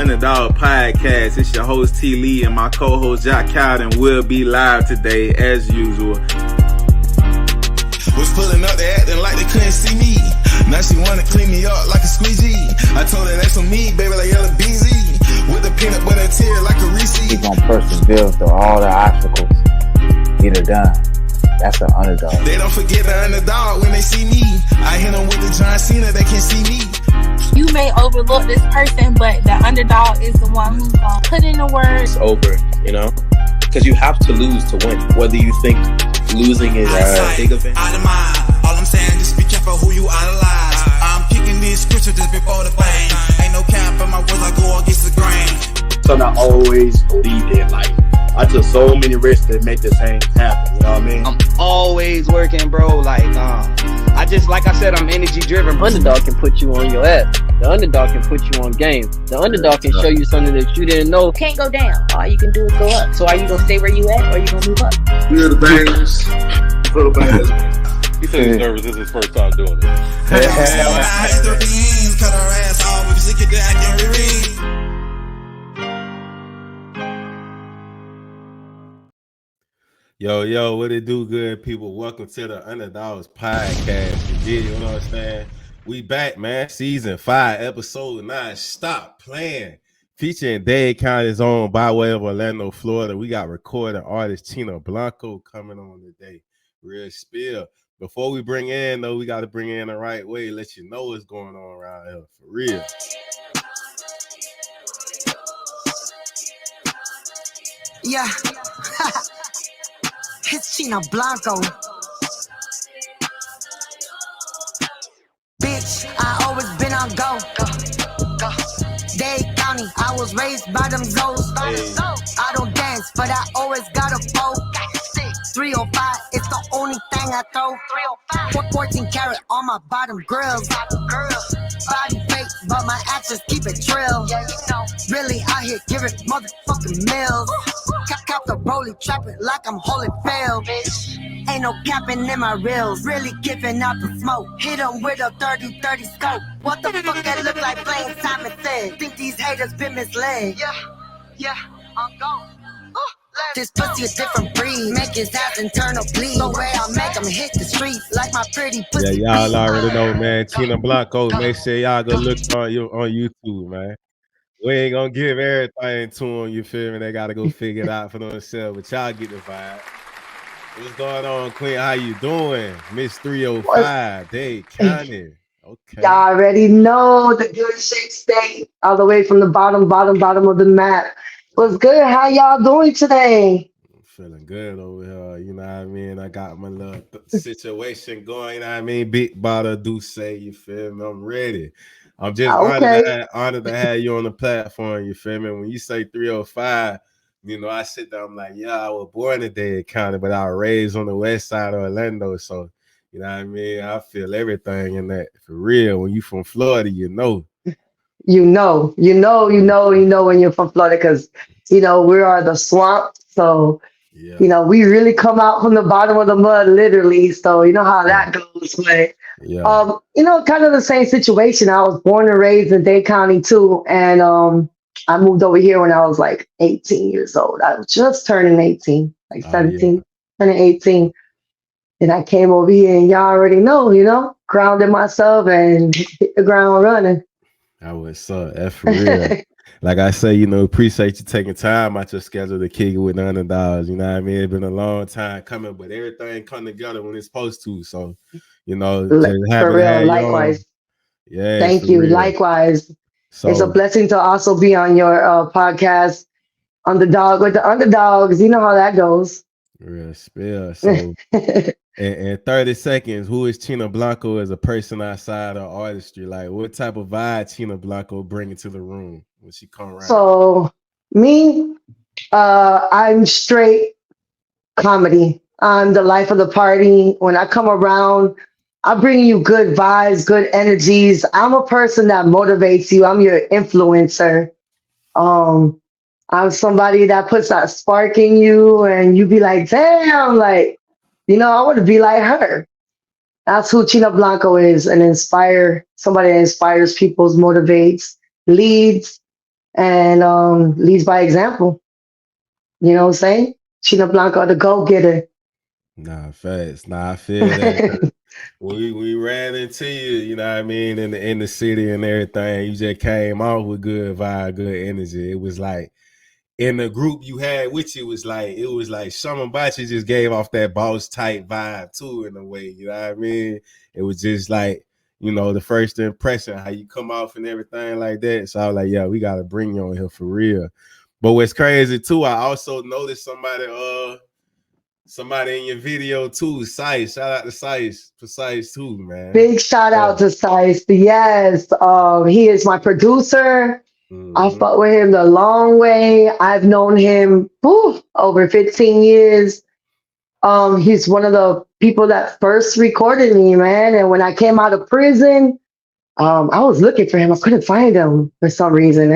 Underdog Podcast. It's your host T. Lee and my co-host Jack Cowden will be live today as usual. Was pulling up, they acting like they couldn't see me. Now she wanna clean me up like a squeegee. I told her that's on me, baby, like yellow BZ. With the peanut butter tear like a Reese. He's gonna persevere through all the obstacles. Get it done. That's an underdog. They don't forget the underdog when they see me. I hit them with the John Cena, they can see me. You may overlook this person, but the underdog is the one who's gonna put in the work. It's over, you know? Because you have to lose to win. Whether you think losing is a big event. Out of mind. All I'm saying, just be careful who you idolize. I'm kicking these scriptures just before the fame. Ain't no cap in my words, I go against the grain. So I always believed in life. I took so many risks to make this thing happen, you know what I mean? I'm always working, bro. Like I said, I'm energy driven. Underdog can put you on your ass. The underdog can put you on game. The underdog can show you something that you didn't know. Can't go down. All you can do is go up. So are you gonna stay where you at, or are you gonna move up? We're the bangers. For the bangers. He said he's nervous. This is his first time doing it. Cut her ass off if she get the acting reread. Yo, what it do, good people? Welcome to the Underdogs Podcast. You know what I'm saying? We back, man. Season 5, episode 9. Stop playing. Featuring Dade County's own by way of Orlando, Florida. We got recording artist Cheena Blanco coming on today. Real spill. Before we bring in, though, we got to bring in the right way. Let you know what's going on around here. For real. Yeah. It's Cheena Blanco. Bitch, I always been on go. Dade County, I was raised by them zoes. I don't dance, but I always got a foe. 305, it's the only thing I throw. 14 karat on my bottom grills. Body fake, but my actions keep it trill. Really out here giving motherfucking meals. Cop the rollie, trap it like I'm Holyfield. Ain't no capping in my reels. Really giving out the smoke. Hit 'em with a 30-30 scope. What the fuck that look like playing Simon said? Think these haters been misled. Yeah, I'm gone. This pussy a different breed. Make his ass internal bleed. The way I make him hit the street like my pretty pussy. Yeah, y'all already know, man. Cheena Blanco. Make sure y'all go look on YouTube, man. We ain't gonna give everything to them, you feel me? They gotta go figure it out for themselves, but y'all get the vibe. What's going on, Queen? How you doing? Miss 305, Dade County. Okay. Y'all already know the good shake state, all the way from the bottom of the map. What's good? How y'all doing today? I'm feeling good over here, you know what I mean? I got my little situation going, you know what I mean? Big bottle do say, you feel me? I'm ready. I'm just honored to have you on the platform, you feel me? When you say 305, you know, I sit there, I'm like, yeah, I was born in Dade County, but I was raised on the west side of Orlando, so, you know what I mean? I feel everything in that, for real. When you from Florida, you know. You know when you're from Florida, because, you know, we are the swamp, so, yeah. You know, we really come out from the bottom of the mud, literally, so you know how that goes, but... Yeah. You know, kind of the same situation. I was born and raised in Dade County too, and I moved over here when I was like 18 years old. I was just turning 18, like 17, turning 18, and I came over here, and y'all already know, you know, grounded myself and hit the ground running. I was so F for real. Like I say, you know, appreciate you taking time out your schedule to kick it with the underdogs. You know what I mean? It's been a long time coming, but everything come together when it's supposed to. So, you know, for real, likewise. Yeah. Thank you. Real. Likewise. So, it's a blessing to also be on your podcast, Underdog with the Underdogs. You know how that goes. Real spill. So, in 30 seconds, who is Cheena Blanco as a person outside of artistry? Like, what type of vibe Cheena Blanco bringing to the room when she come around? So, me, I'm straight comedy. I'm the life of the party. When I come around, I bring you good vibes, good energies. I'm a person that motivates you. I'm your influencer. I'm somebody that puts that spark in you and you be like, damn, like, you know, I want to be like her. That's who Cheena Blanco is, somebody that inspires people, motivates, leads, and leads by example. You know what I'm saying? Cheena Blanco, the go getter. Nah, facts. Nah, I feel that. 'Cause we ran into you, you know what I mean, in the city and everything. You just came off with good vibe, good energy. It was like in the group you had with you, it was like something about you just gave off that boss type vibe too, in a way. You know what I mean? It was just like, you know, the first impression, how you come off and everything like that. So I was like, yeah, we gotta bring you on here for real. But what's crazy too, I also noticed somebody in your video too, Sice. Shout out to Sice for Sice too, man. Big shout out to Sice. Yes, he is my producer. I Mm-hmm. fought with him the long way. I've known him over 15 years. He's one of the people that first recorded me, man. And when I came out of prison, I was looking for him. I couldn't find him for some reason.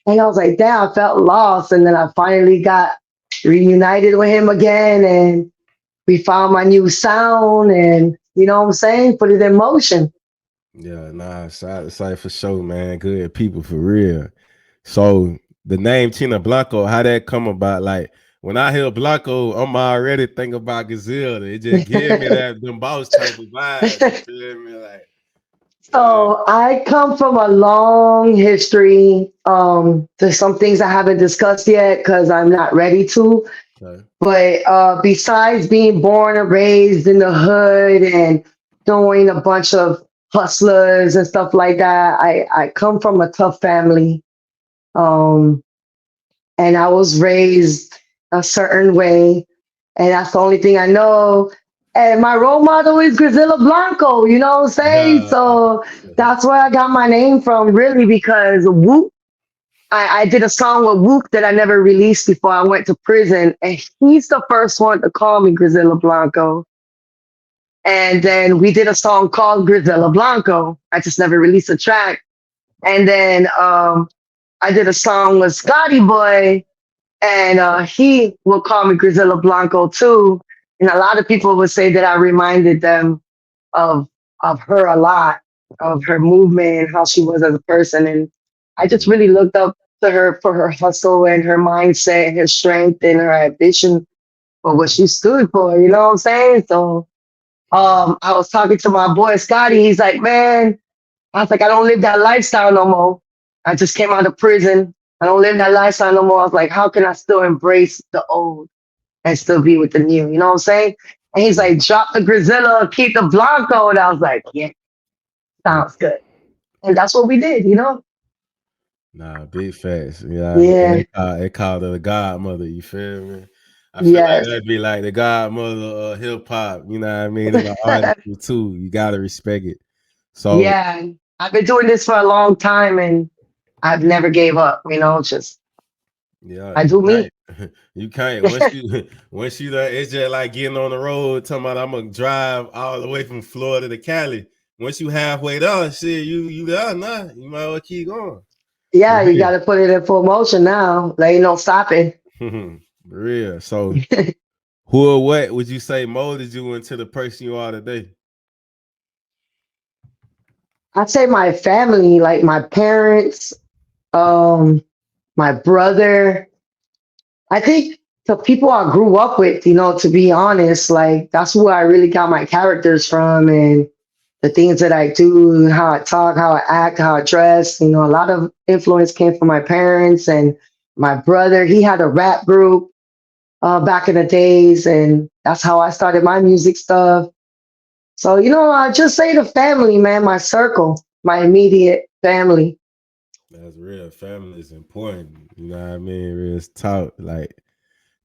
And I was like, damn, I felt lost. And then I finally got reunited with him again. And we found my new sound. And you know what I'm saying? Put it in motion. Yeah, nah, shout out to for sure, man. Good people for real. So the name Cheena Blanco, how that come about? Like when I hear Blanco, I'm already thinking about Gazelle. It just give me that them boss type of vibe. You feel me? Like, So I come from a long history. There's some things I haven't discussed yet because I'm not ready to. okay. But besides being born and raised in the hood and knowing a bunch of hustlers and stuff like that, I come from a tough family. Um, and I was raised a certain way, and that's the only thing I know. And my role model is Grisilla Blanco, you know what I'm saying? So that's where I got my name from, really, because Whoop, I did a song with Whoop that I never released before I went to prison, and he's the first one to call me Grisilla Blanco. And then we did a song called Grisilla Blanco. I just never released a track. And then I did a song with Scotty Boy, and he will call me Grisilla Blanco too. And a lot of people would say that I reminded them of her a lot, of her movement and how she was as a person. And I just really looked up to her for her hustle and her mindset and her strength and her ambition for what she stood for. You know what I'm saying? So I was talking to my boy Scotty. He's like, man, I was like, I don't live that lifestyle no more. I just came out of prison. I don't live that lifestyle no more. I was like, how can I still embrace the old and still be with the new? You know what I'm saying? And he's like, drop the Grisilla, keep the Blanco. And I was like, yeah, sounds good. And that's what we did, you know? Nah, big facts. Yeah, Yeah. They called her the godmother. You feel me? I feel like Yes. that'd be like the godmother of hip hop. You know what I mean? And the artistry too. You gotta respect it. So Yeah. I've been doing this for a long time and I've never gave up, you know, just yeah, I do me. you can't. Once you done, it's just like getting on the road talking about I'm gonna drive all the way from Florida to Cali. Once you halfway down, shit, you there now. You might as well keep going. Yeah, you gotta put it in full motion now. Like ain't no stopping. For real. So who or what would you say molded you into the person you are today? I'd say my family, like my parents, my brother. I think the people I grew up with, you know, to be honest, like that's where I really got my characters from and the things that I do, how I talk, how I act, how I dress. You know, a lot of influence came from my parents and my brother. He had a rap group back in the days, and that's how I started my music stuff. So, you know, I just say the family, man, my circle, my immediate family. That's real. Family is important. You know what I mean? Real talk. Like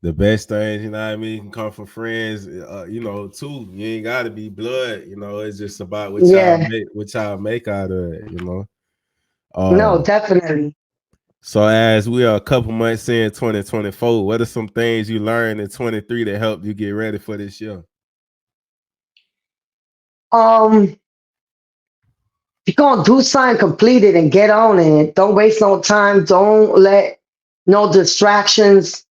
the best things, you know what I mean, can come from friends. You know, too. You ain't got to be blood. You know, it's just about what y'all make out of it. You know. No, definitely. So as we are a couple months in 2024, what are some things you learned in 23 that helped you get ready for this year? You're gonna do something, complete it and get on it. Don't waste no time. Don't let no distractions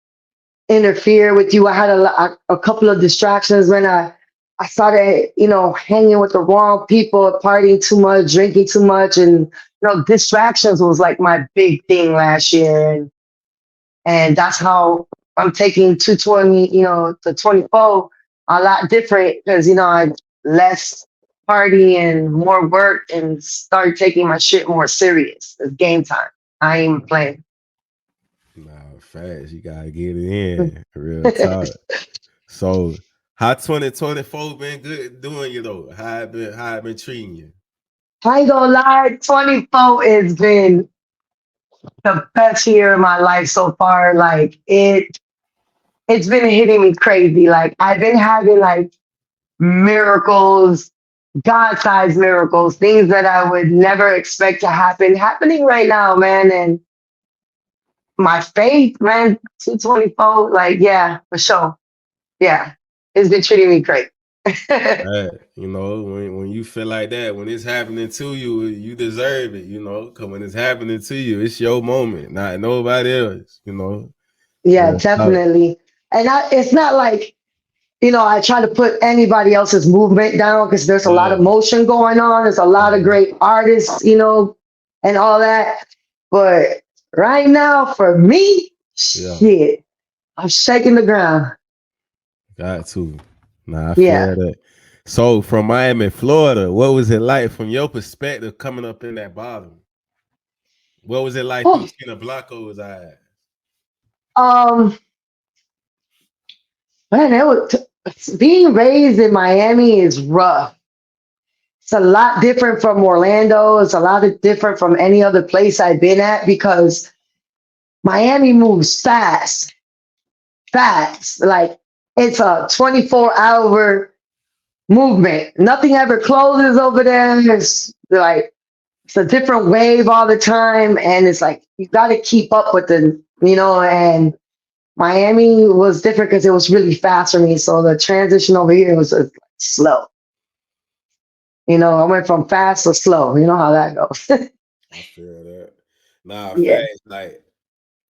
interfere with you. I had a couple of distractions when I started, you know, hanging with the wrong people, partying too much, drinking too much, and distractions was like my big thing last year, and that's how I'm taking 220, to 24 a lot different because I less party and more work and start taking my shit more serious. It's game time. I ain't even playing. Nah, fast. You gotta get it in. Real talk. So how 2024 been good doing you though? How it been treating you? I ain't gonna lie, 24 has been the best year of my life so far. Like it's been hitting me crazy. Like I've been having like miracles, God-sized miracles, things that I would never expect to happen, happening right now, man. And my faith, man, 224, like, yeah, for sure. Yeah, it's been treating me great. Right. When you feel like that, when it's happening to you, you deserve it, because when it's happening to you, it's your moment, not nobody else, Yeah, definitely. And it's not like, I try to put anybody else's movement down because there's a lot of motion going on. There's a lot of great artists, and all that. But right now, for me, shit, I'm shaking the ground. Got to. Nah, I feel that. So from Miami, Florida, what was it like from your perspective coming up in that bottom? What was it like through CheenaBlanco's eyes? Man, being raised in Miami is rough. It's a lot different from Orlando. It's a lot different from any other place I've been at because Miami moves fast. Like it's a 24-hour movement. Nothing ever closes over there. It's a different wave all the time. And it's like, you got to keep up with and Miami was different because it was really fast for me. So the transition over here was slow. I went from fast to slow. You know how that goes. I feel that. Nah, fast, like,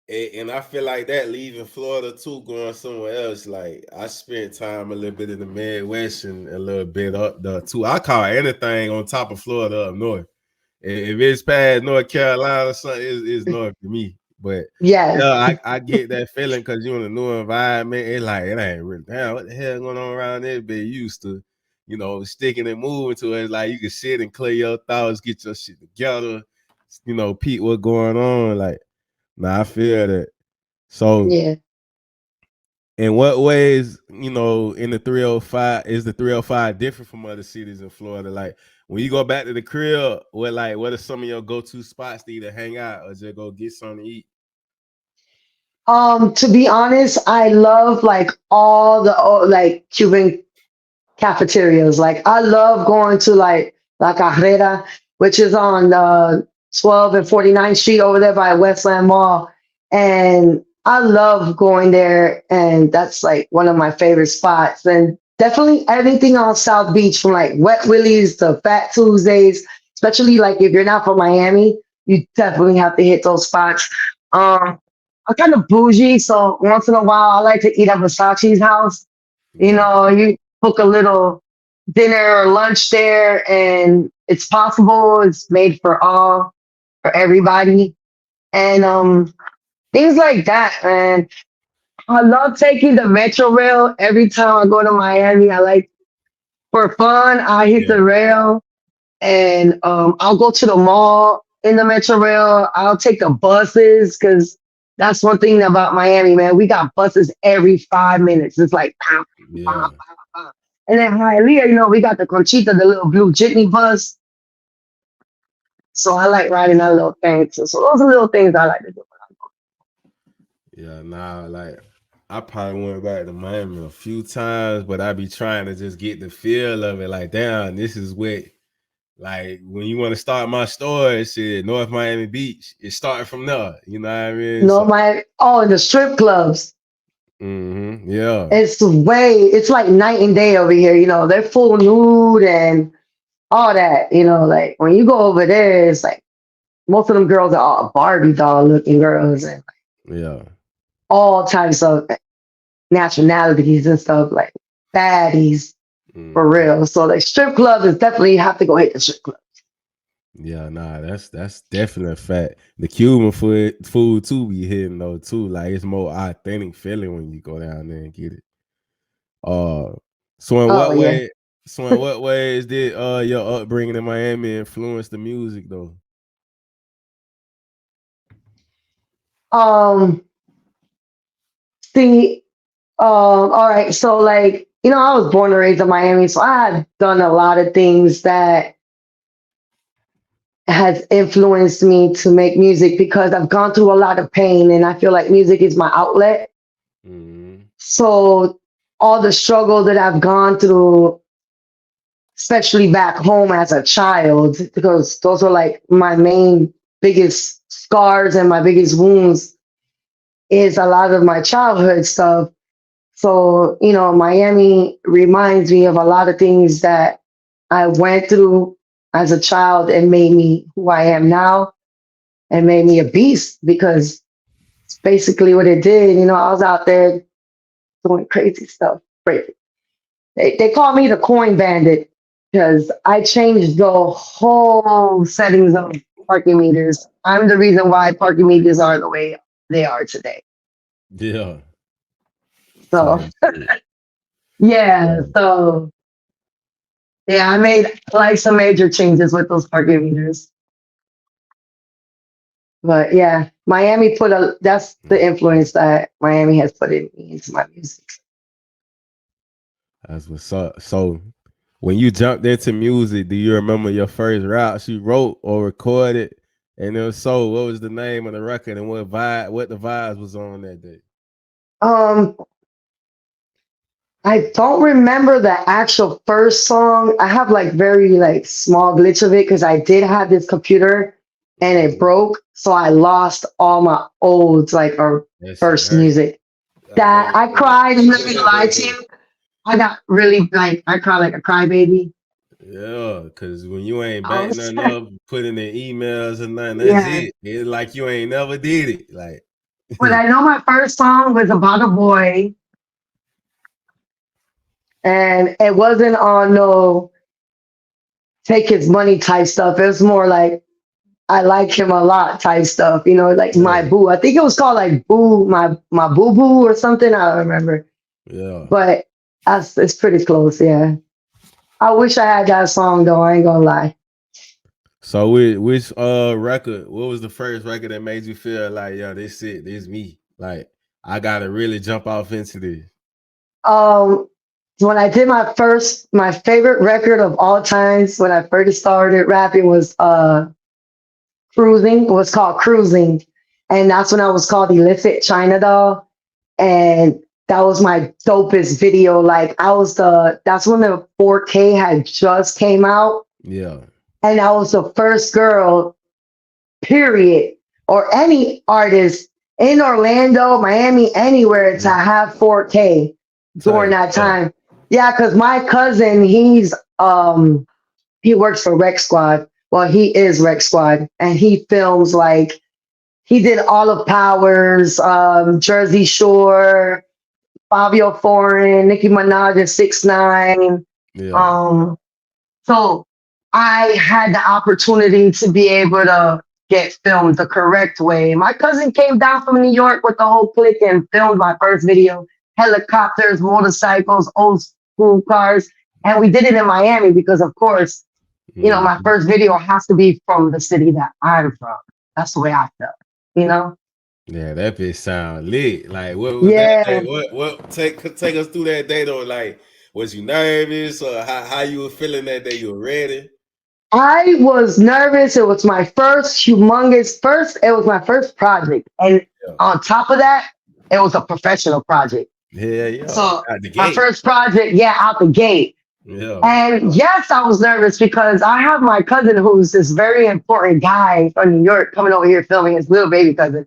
and I feel like that leaving Florida too, going somewhere else. Like I spent time a little bit in the Midwest and a little bit up there too. I call anything on top of Florida up north. If it's past North Carolina or something, it's north to me. But I get that feeling because you're in a new environment. It's like it ain't really damn what the hell going on around there. Be used to, sticking and moving to it. It's like you can sit and clear your thoughts, get your shit together, peep what's going on. Like, nah, I feel that. So in what ways, in the 305, is the 305 different from other cities in Florida? Like when you go back to the crib, what are some of your go-to spots to either hang out or just go get something to eat? To be honest, I love like all the Cuban cafeterias. Like I love going to like La Carrera, which is on 12 and 49th Street over there by Westland Mall. And I love going there. And that's like one of my favorite spots. And definitely everything on South Beach from like Wet Willie's to Fat Tuesdays, especially like if you're not from Miami, you definitely have to hit those spots. I'm kind of bougie, so once in a while I like to eat at Versace's house. You book a little dinner or lunch there, and it's possible. It's made for everybody, and things like that. And I love taking the Metro Rail every time I go to Miami. For fun, I hit the rail, and I'll go to the mall in the Metro Rail. I'll take the buses because that's one thing about Miami, man. We got buses every 5 minutes. It's like, pow, pow, pow, pow. And then Hialeah, we got the Conchita, the little blue jitney bus. So I like riding that little thing. So those are little things I like to do. Yeah, like I probably went back to Miami a few times, but I be trying to just get the feel of it. Like, damn, this is what. Like when you want to start my story, it said North Miami Beach. It started from there. You know what I mean? And the strip clubs. Mm-hmm. Yeah. It's like night and day over here. They're full nude and all that. Like when you go over there, it's like most of them girls are all Barbie doll looking girls and all types of nationalities and stuff, like baddies. For real. So like strip clubs is definitely, you have to go hit the strip clubs. Yeah, nah, that's definitely a fact. The Cuban food too be hitting though too. Like it's more authentic feeling when you go down there and get it. Uh, so in Oh what yeah. way? So in what ways did your upbringing in Miami influence the music though? Um. See. All right. So like I was born and raised in Miami, so I had done a lot of things that has influenced me to make music because I've gone through a lot of pain, and I feel like music is my outlet. Mm-hmm. So all the struggle that I've gone through, especially back home as a child, because those are like my main biggest scars and my biggest wounds is a lot of my childhood stuff. So, Miami reminds me of a lot of things that I went through as a child and made me who I am now and made me a beast because it's basically what it did. I was out there doing crazy stuff. Crazy. They call me the coin bandit because I changed the whole settings of parking meters. I'm the reason why parking meters are the way they are today. Yeah. So Type shit. yeah, Yeah. so yeah, I made like some major changes with those parking meters. But yeah, Miami that's the influence that Miami has put in me into my music. That's what's up. So when you jumped into music, do you remember your first raps you wrote or recorded? And if so, what was the name of the record and what the vibes was on that day? Um, I don't remember the actual first song. I have like very like small glitch of it because I did have this computer and it broke, so I lost all my old like or That shit first hurt. music. I know That you I did. cried. I'm not gonna lie to you. I got really like I cried like a crybaby. Yeah, because when you ain't I back was nothing up, putting in emails and nothing, that's yeah. it. It's like you ain't never did it. Like, But I know my first song was about a boy, and it wasn't on no take his money type stuff. It was more like I like him a lot type stuff, like my yeah, boo. I think it was called like boo, my boo boo or something. I don't remember, yeah. but it's pretty close. Yeah, I wish I had that song though. I ain't gonna lie. So which record, what was the first record that made you feel like, yo, this it, this me? Like, I gotta really jump off into this. Um, when I did my favorite record of all times when I first started rapping was Cruising. It was called Cruising, and that's when I was called Illicit China Doll, and that was my dopest video. Like that's when the 4K had just came out, Yeah. and I was the first girl, period, or any artist in Orlando, Miami, anywhere to have 4K during Type that stuff. time. Yeah, because my cousin, he works for Rec Squad. Well, he is Rec Squad, and he films like he did all of Powers, Jersey Shore, Fabio Foreign, Nicki Minaj, and 6ix9ine. Yeah. Um, so I had the opportunity to be able to get filmed the correct way. My cousin came down from New York with the whole clique and filmed my first video. Helicopters, motorcycles, old school cars. And we did it in Miami because, of course, my Mhm. first video has to be from the city that I'm from. That's the way I felt, you know? Yeah, that bitch sound lit. Like, what was that day? Yeah. What take us through that day though? Like, was you nervous or how you were feeling that day? You were ready? I was nervous. It was my it was my first project. And Yeah. on top of that, it was a professional project. Yeah. So Out the my gate. first project, yeah, out the gate. Yeah. And yes, I was nervous because I have my cousin who's this very important guy from New York coming over here filming, his little baby cousin.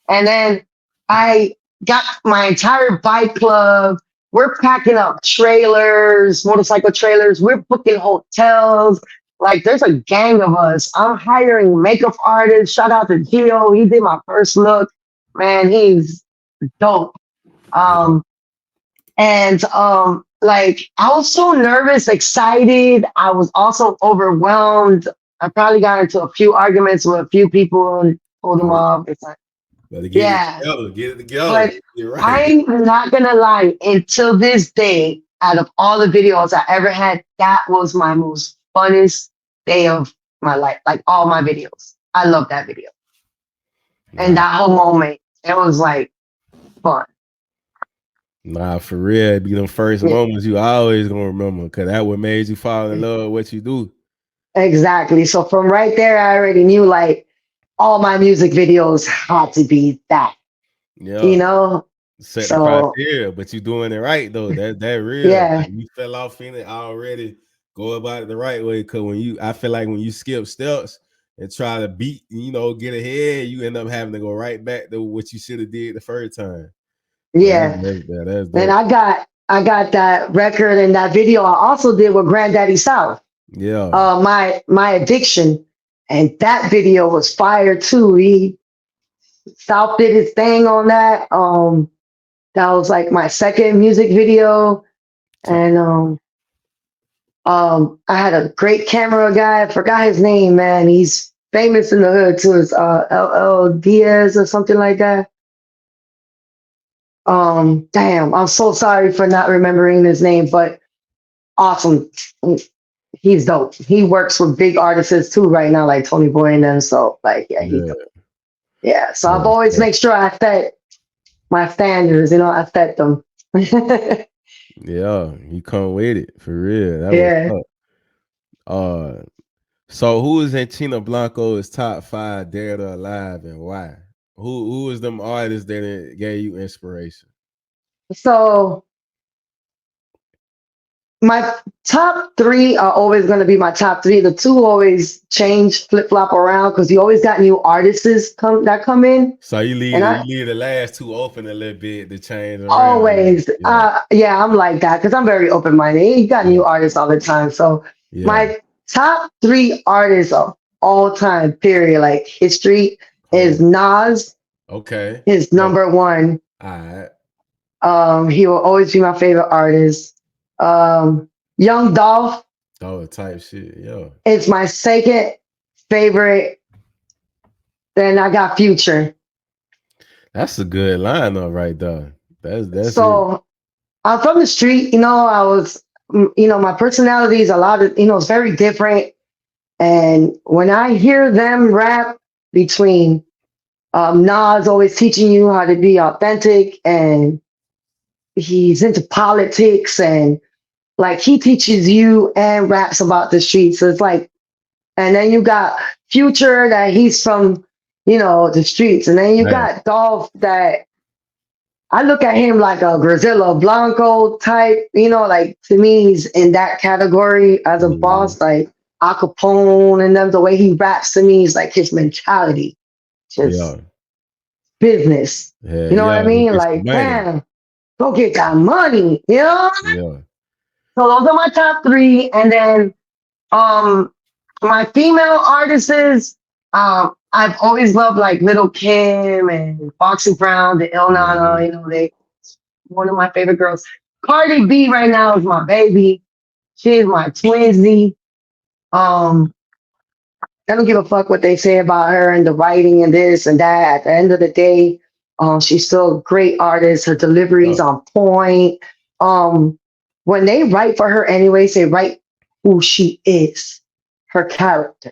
And then I got my entire bike club. We're packing up trailers, motorcycle trailers. We're booking hotels. Like there's a gang of us. I'm hiring makeup artists. Shout out to Gio. He did my first look. Man, he's dope. Yeah. And like I was so nervous, excited. I was also overwhelmed I probably got into a few arguments with a few people and pulled them off. It's like, Better yeah. get it together. But You're right. I'm not gonna lie, until this day, out of all the videos I ever had, that was my most funnest day of my life. Like all my videos. I love that video. And that whole moment, it was like fun. Nah, for real, it be them first moments you always gonna remember, because that what made you fall in love with what you do. Exactly. So from right there, I already knew like all my music videos had to be that. Yeah. You know? Set the criteria, but you doing it right though. That real. Yeah. Like, you fell off in it already. Go about it the right way. Cause I feel like when you skip steps and try to beat, get ahead, you end up having to go right back to what you should have did the first time. Yeah. That's and I got that record and that video I also did with Granddaddy South. Yeah. My addiction. And that video was fire too. South did his thing on that. That was like my second music video. And I had a great camera guy. I forgot his name, man. He's famous in the hood too. It's LL Diaz or something like that. Damn, I'm so sorry for not remembering his name, but awesome. He's dope. He works with big artists too right now, like Tony Boy and them. So like, he's dope. Yeah. So I've always make sure I set my standards, I set them. Yeah, you come with it for real. That was up. So who is in CheenaBlanco's top 5 dead or alive and why? Who is them artists that gave you inspiration? So my top 3 are always going to be my top 3. The 2 always change, flip flop around because you always got new artists that come in. So you leave the last 2 open a little bit to change around. Always, yeah, I'm like that because I'm very open minded. You got new artists all the time. So my top 3 artists of all time, period, like history, is Nas. Okay. His number 1. All right. He will always be my favorite artist. Young Dolph. Oh, type shit, yeah. It's my second favorite. Then I got Future. That's a good lineup right there. That's so. I'm from the street. I was. My personality is a lot of. It's very different. And when I hear them rap between Nas always teaching you how to be authentic, and he's into politics, and like he teaches you and raps about the streets. So it's like, and then you got Future that he's from, the streets. And then you got Dolph that I look at him like a Griselda Blanco type, like to me, he's in that category as a boss, like Al Capone, and then the way he raps to me is like his mentality, just business. You know what I mean? Like, damn, go get that money, Yeah. So those are my top 3. And then my female artists, I've always loved like Little Kim and Foxy Brown, the Il Nana, they one of my favorite girls. Cardi B right now is my baby. She's my twinsy. I don't give a fuck what they say about her and the writing and this and that. At the end of the day, she's still a great artist. Her delivery is on point. When they write for her anyways, they write who she is, her character.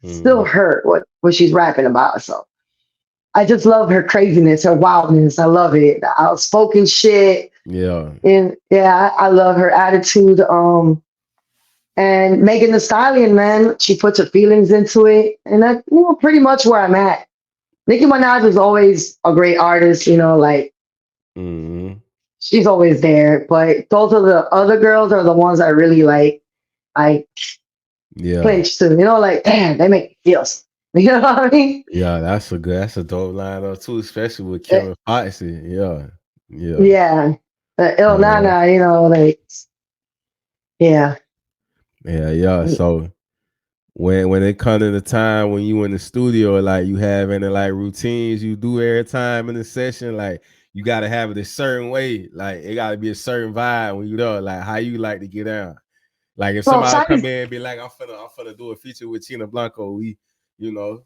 Still her, what she's rapping about. So I just love her craziness, her wildness. I love it. The outspoken shit. Yeah. And I love her attitude. And Megan Thee Stallion, man, she puts her feelings into it. And that's pretty much where I'm at. Nicki Minaj is always a great artist, like she's always there. But those are the other girls are the ones I really like. I clinch to, like, damn, they make me feel something. You know what I mean? Yeah, that's a dope lineup too, especially with Kevin Foxy. Yeah. Yeah. Il Nana, like, yeah. So when it comes to the time when you in the studio, like you have any like routines you do every time in the session, like you gotta have it a certain way, like it gotta be a certain vibe when you know, like how you like to get out. Like if somebody come in and be like, I'm finna do a feature with Cheena Blanco, we, you know,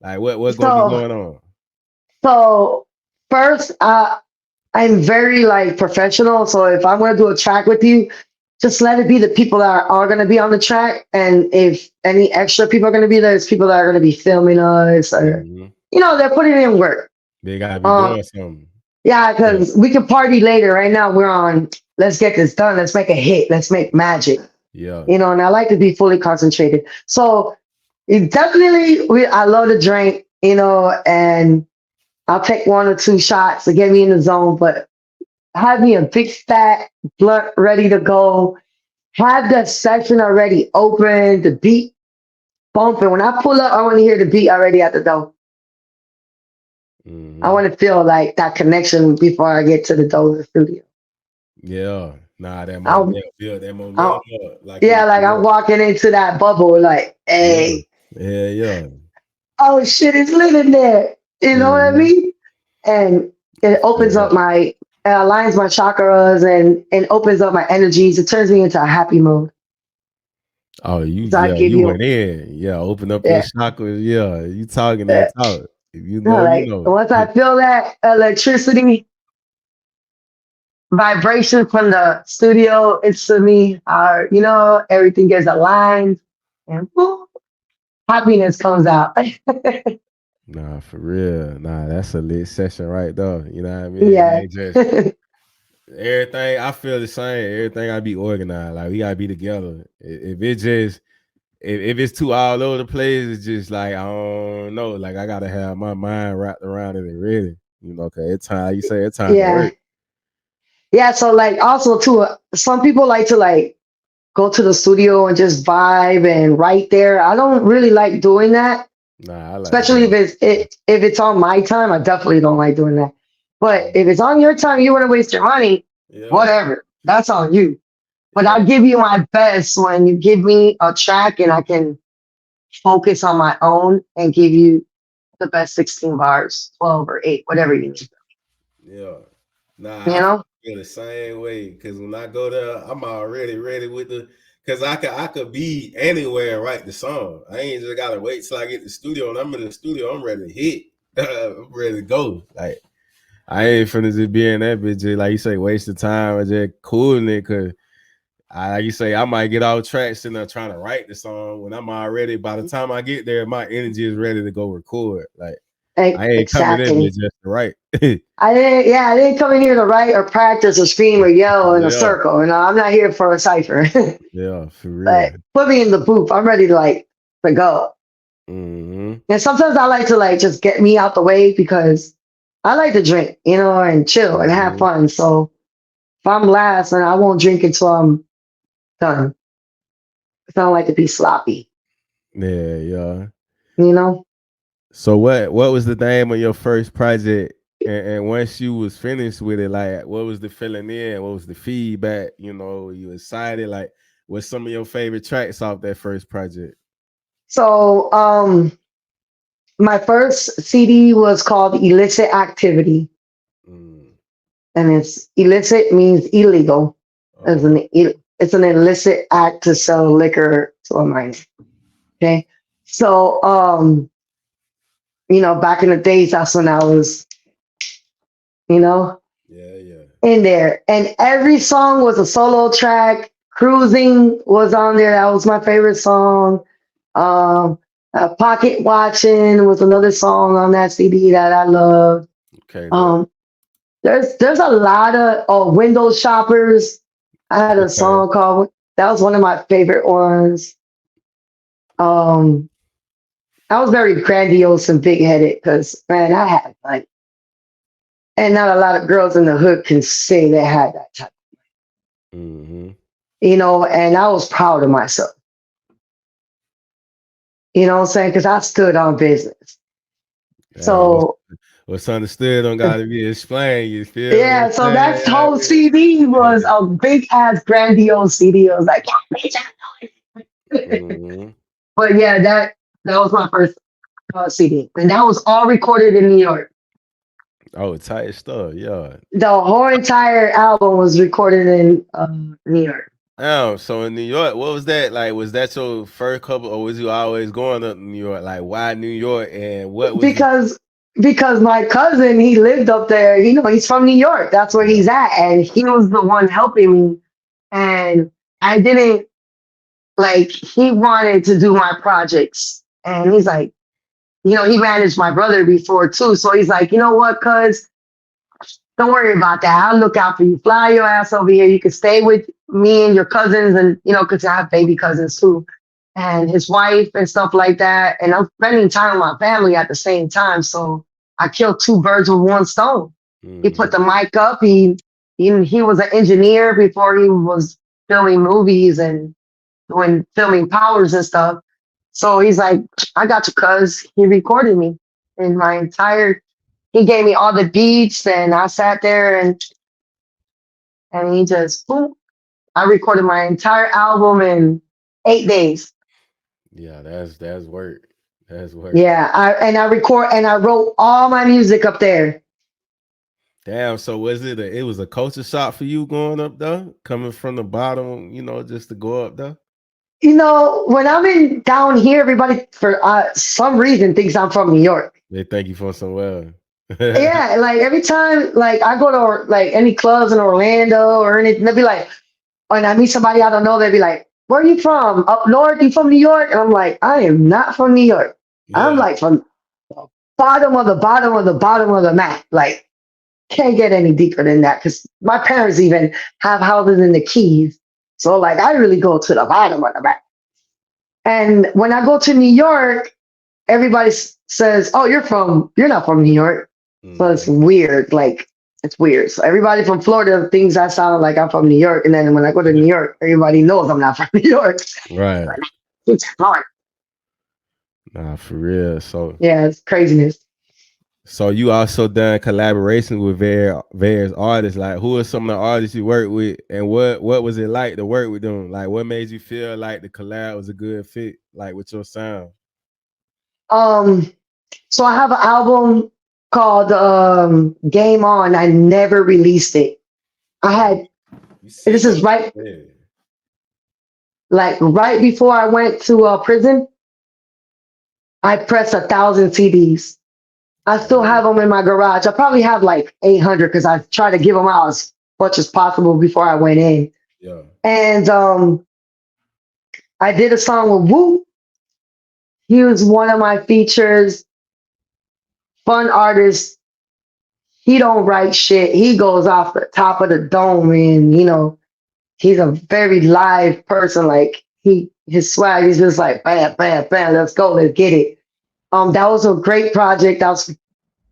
like what's gonna be going on? So first, I'm very like professional. So if I'm gonna do a track with you, just let it be the people that are gonna be on the track. And if any extra people are gonna be there, it's people that are gonna be filming us or they're putting in work. They gotta be doing something. Yeah, because we can party later. Right now we're on, let's get this done. Let's make a hit. Let's make magic. Yeah. And I like to be fully concentrated. So definitely I love to drink, and I'll take 1 or 2 shots to get me in the zone, but have me a big fat blunt ready to go. Have the session already open, the beat bumping. When I pull up, I want to hear the beat already at the door. I want to feel like that connection before I get to the door of the studio. Yeah. Nah, that moment, build that momentum up. Like I'm walking into that bubble, like, hey. Yeah. Oh shit, it's living there. You know what I mean? And it opens up it aligns my chakras and opens up my energies. It turns me into a happy mode. Oh, you went in. Yeah, open up your chakras. Yeah, you talking that talk. If you know, you know. Once I feel that electricity vibration from the studio, it's to me, everything gets aligned and happiness comes out. Nah, for real. Nah, that's a lit session right there. You know what I mean? Yeah. Everything, I feel the same. Everything gotta be organized. Like we gotta be together. If it's too all over the place, it's just like I don't know. Like I gotta have my mind wrapped around it and ready. Cause it's time. You say it's time to work. Yeah. So like also too, some people like to like go to the studio and just vibe and write there. I don't really like doing that. Nah, I like especially if it's on my time. I definitely don't like doing that. But if it's on your time, you want to waste your money, whatever. That's on you. But I'll give you my best when you give me a track and I can focus on my own and give you the best 16 bars, 12 or 8, whatever you need. Yeah. Nah, I feel the same way. Cause when I go there, I'm already ready with cause I could be anywhere and write the song. I ain't just gotta wait till I get to the studio. And I'm in the studio, I'm ready to hit. I'm ready to go. Like I ain't finna just be in that bitch, just, like you say, waste of time or just cooling it. Cause like you say, I might get off track sitting there trying to write the song when I'm already, by the time I get there, my energy is ready to go record. Like I ain't coming in just to write. I didn't come in here to write or practice or scream or yell in a circle. I'm not here for a cipher. Yeah, for real. But put me in the booth. I'm ready to go. And sometimes I like to just get me out the way because I like to drink, and chill and have fun. So if I'm last, then I won't drink until I'm done. I don't like to be sloppy. Yeah. So what was the name of your first project? And once you was finished with it, like what was the feeling then? What was the feedback? You excited? Like what's some of your favorite tracks off that first project? So my first CD was called Illicit Activity. And it's illicit means illegal. It's an illicit act to sell liquor to a minor. Okay. So back in the days, that's when I was, in there. And every song was a solo track. Cruising was on there. That was my favorite song. Pocket Watching was another song on that CD that I loved. Okay. There's a lot of Window Shoppers. I had a song called, that was one of my favorite ones. I was very grandiose and big-headed because, man, I had money. And not a lot of girls in the hood can say they had that type of money. And I was proud of myself. You know what I'm saying? Because I stood on business. So what's understood don't gotta be explained. You feel? Yeah. So that whole CD was a big ass grandiose CD. I was like, but yeah, that was my first CD, and that was all recorded in New York. Oh, tight stuff. Yeah. The whole entire album was recorded in New York. Oh, so in New York, what was that like? Was that your first couple, or was you always going up to New York? Like, why New York, and what was you? Because my cousin, he lived up there. You know, he's from New York. That's where he's at, and he was the one helping me. And I didn't like. He wanted to do my projects, and he's like, you know, he managed my brother before too. So he's like, you know what, cuz don't worry about that. I'll look out for you. Fly your ass over here. You can stay with me and your cousins, and you know, because I have baby cousins too, and his wife and stuff like that. And I'm spending time with my family at the same time. So I killed two birds with one stone. He put the mic up. He was an engineer before he was filming movies and doing filming powers and stuff. So he's like, I got you, cuz. He recorded me in my entire. He gave me all the beats, and I sat there and he just boom. I recorded my entire album in 8 days. Yeah, that's work. That's work. Yeah, I wrote all my music up there. Damn. So was it was a culture shock for you going up though, coming from the bottom, you know, just to go up though? You know, when I'm in down here, everybody for some reason thinks I'm from New York. They thank you for somewhere. Yeah, like every time, like I go to like any clubs in Orlando or anything, they'll be like, when I meet somebody I don't know, they'll be like, "Where are you from? Up north? You from New York?" And I'm like, "I am not from New York. Yeah. I'm like from the bottom of the bottom of the bottom of the map. Like, can't get any deeper than that because my parents even have houses in the Keys. So like, I really go to the bottom of the map. And when I go to New York, everybody says, "Oh, you're not from New York." So it's weird. Like, it's weird. So everybody from Florida thinks I sound like I'm from New York. And then when I go to New York, everybody knows I'm not from New York. Right. It's hard. Nah, for real. So yeah, it's craziness. So you also done collaborations with various artists. Like, who are some of the artists you work with, and what was it like to work with them? Like, what made you feel like the collab was a good fit, like with your sound? So I have an album called Game On. I never released it. This is right before I went to prison. I pressed 1,000 CDs. I still have them in my garage. I probably have like 800 because I try to give them out as much as possible before I went in. Yeah. And I did a song with Woo. He was one of my features. Fun artist. He don't write shit. He goes off the top of the dome, and you know, he's a very live person. Like his swag is just like bam, bam, bam. Let's go, let's get it. That was a great project. That was a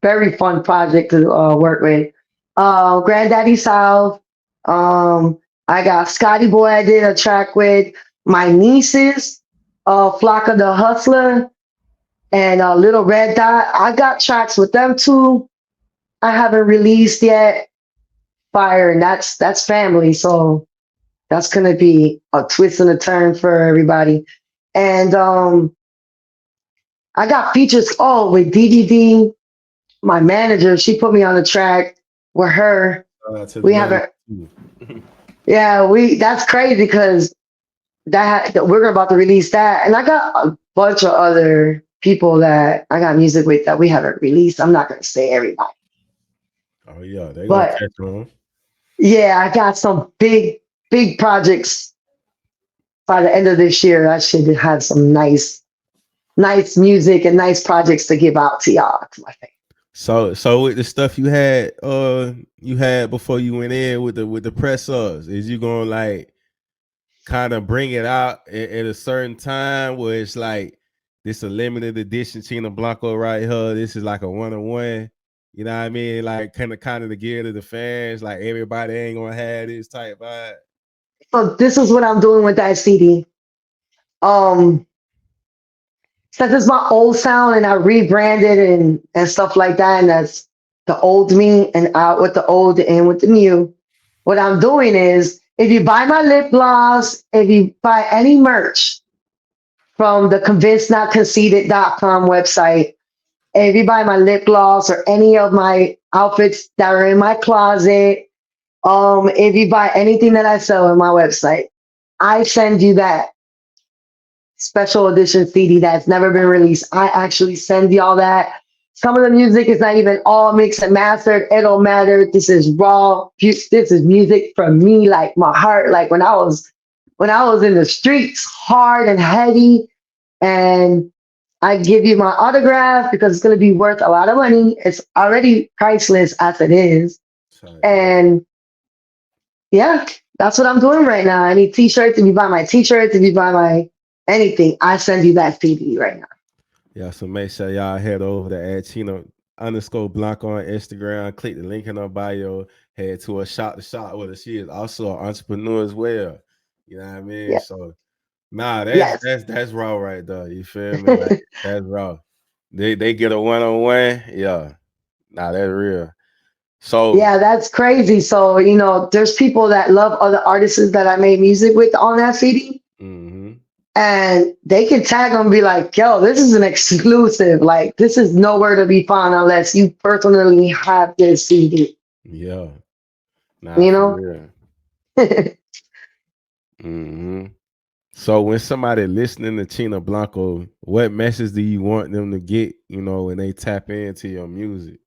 very fun project to work with. Granddaddy South. I got Scotty Boy. I did a track with my nieces, Flocka the Hustler, and Little Red Dot. I got tracks with them too. I haven't released yet. Fire, and that's family. So that's gonna be a twist and a turn for everybody. And I got features with DDD, my manager. She put me on the track with her. We haven't. Yeah, that's crazy because we're about to release that, and I got a bunch of other people that I got music with that we haven't released. I'm not gonna say everybody. Oh yeah, they gonna catch on. Yeah, I got some big projects by the end of this year. I should have some nice music and nice projects to give out to y'all. So with the stuff you had before you went in with the press ups, is you gonna like kind of bring it out at a certain time where it's like this a limited edition CheenaBlanco right here? This is like a 1-on-1. You know what I mean? Like kind of to give to the fans, like everybody ain't gonna have this type vibe. So this is what I'm doing with that CD. Since it's my old sound and I rebranded and stuff like that, and that's the old me and out with the old and with the new. What I'm doing is, if you buy my lip gloss, if you buy any merch from the convincednotconceited.com website, if you buy my lip gloss or any of my outfits that are in my closet, if you buy anything that I sell on my website, I send you that special edition CD that's never been released. I actually send y'all that. Some of the music is not even all mixed and mastered. It don't matter. This is raw. This is music from me, like my heart. Like when I was in the streets, hard and heavy, and I give you my autograph because it's gonna be worth a lot of money. It's already priceless as it is. And yeah, that's what I'm doing right now. I need t-shirts. If you buy my t-shirts, if you buy my anything, I send you that CD right now. Yeah, so make sure y'all head over to @Cheena_Blanco on Instagram. Click the link in her bio. Head to a shop to shop with her. She is also an entrepreneur as well. You know what I mean? Yeah. So that's raw right there. You feel me? Like, that's raw. They get a one-on-one. Yeah. Nah, that's real. So yeah, that's crazy. So, there's people that love other artists that I made music with on that CD. And they can tag them and be like, yo, this is an exclusive. Like, this is nowhere to be found unless you personally have this CD. Yeah. Nah, you know? So when somebody listening to Cheena Blanco, what message do you want them to get, when they tap into your music?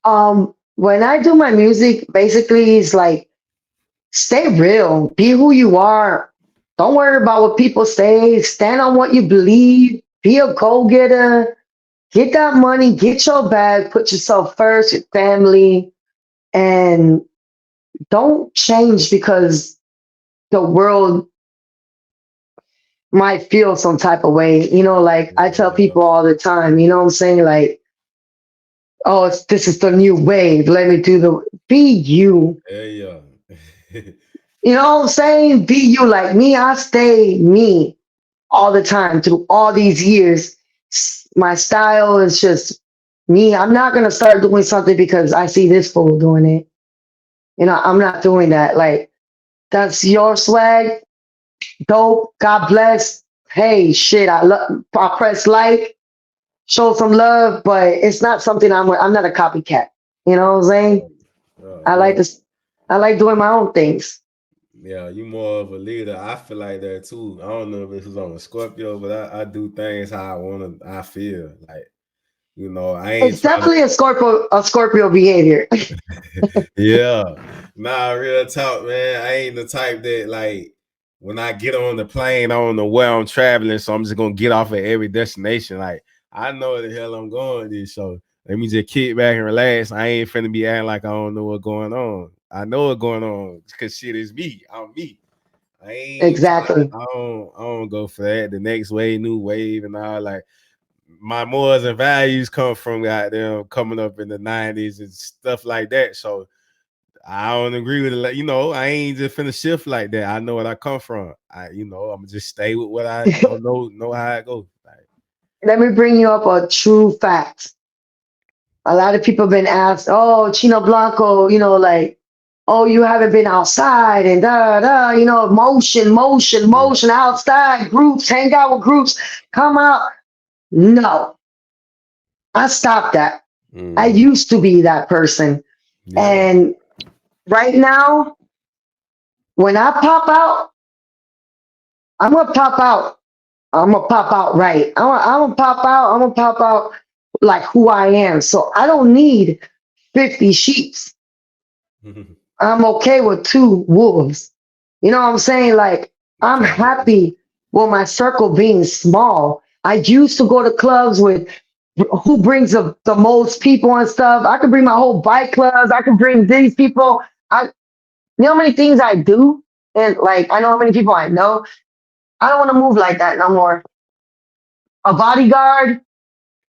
When I do my music, basically it's like, stay real, be who you are. Don't worry about what people say. Stand on what you believe. Be a go-getter. Get that money. Get your bag. Put yourself first, your family. And don't change because the world might feel some type of way. Like I tell people all the time, you know what I'm saying? Like, oh, this is the new wave. Let me be you. Yeah. You know what I'm saying? Be you. Like me, I stay me all the time through all these years. My style is just me. I'm not going to start doing something because I see this fool doing it. I'm not doing that. Like, that's your swag. Dope. God bless. Hey, shit. I press like, show some love, but it's not something I'm not a copycat. You know what I'm saying? I like doing my own things. Yeah, you more of a leader. I feel like that too. I don't know if this is on a Scorpio, but I do things how I feel. Like, I ain't. It's definitely a Scorpio behavior. Yeah. Nah, real talk, man. I ain't the type that, like, when I get on the plane, I don't know where I'm traveling, so I'm just gonna get off at every destination. Like, I know where the hell I'm going this, so let me just kick back and relax. I ain't finna be acting like I don't know what's going on. I know what's going on because shit is me. I'm me. I ain't exactly. I don't go for that. The next wave, new wave, and all. Like, my morals and values come from goddamn coming up in the 90s and stuff like that. So I don't agree with it. Like, I ain't just finna shift like that. I know what I come from. I'm gonna just stay with what I know how it goes. Like, let me bring you up a true fact. A lot of people have been asked, oh, Cheena Blanco, like, oh, you haven't been outside and motion outside, groups, hang out with groups, come out. No, I stopped that. I used to be that person. Yeah. And right now, when I pop out, I'm going to pop out. I'm going to pop out right. I'm going to pop out. I'm going to pop out like who I am. So I don't need 50 sheeps. I'm okay with 2 wolves. You know what I'm saying? Like, I'm happy with my circle being small. I used to go to clubs with who brings the most people and stuff. I could bring my whole bike clubs. I could bring these people. You know how many things I do? And like, I know how many people I know. I don't want to move like that no more. A bodyguard,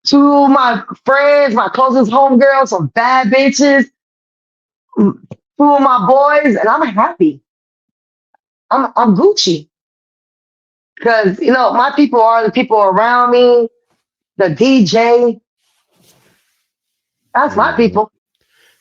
2 of my friends, my closest homegirls, some bad bitches, 2 of my boys, and I'm happy. I'm Gucci. Because, my people are the people around me, the DJ. That's my people.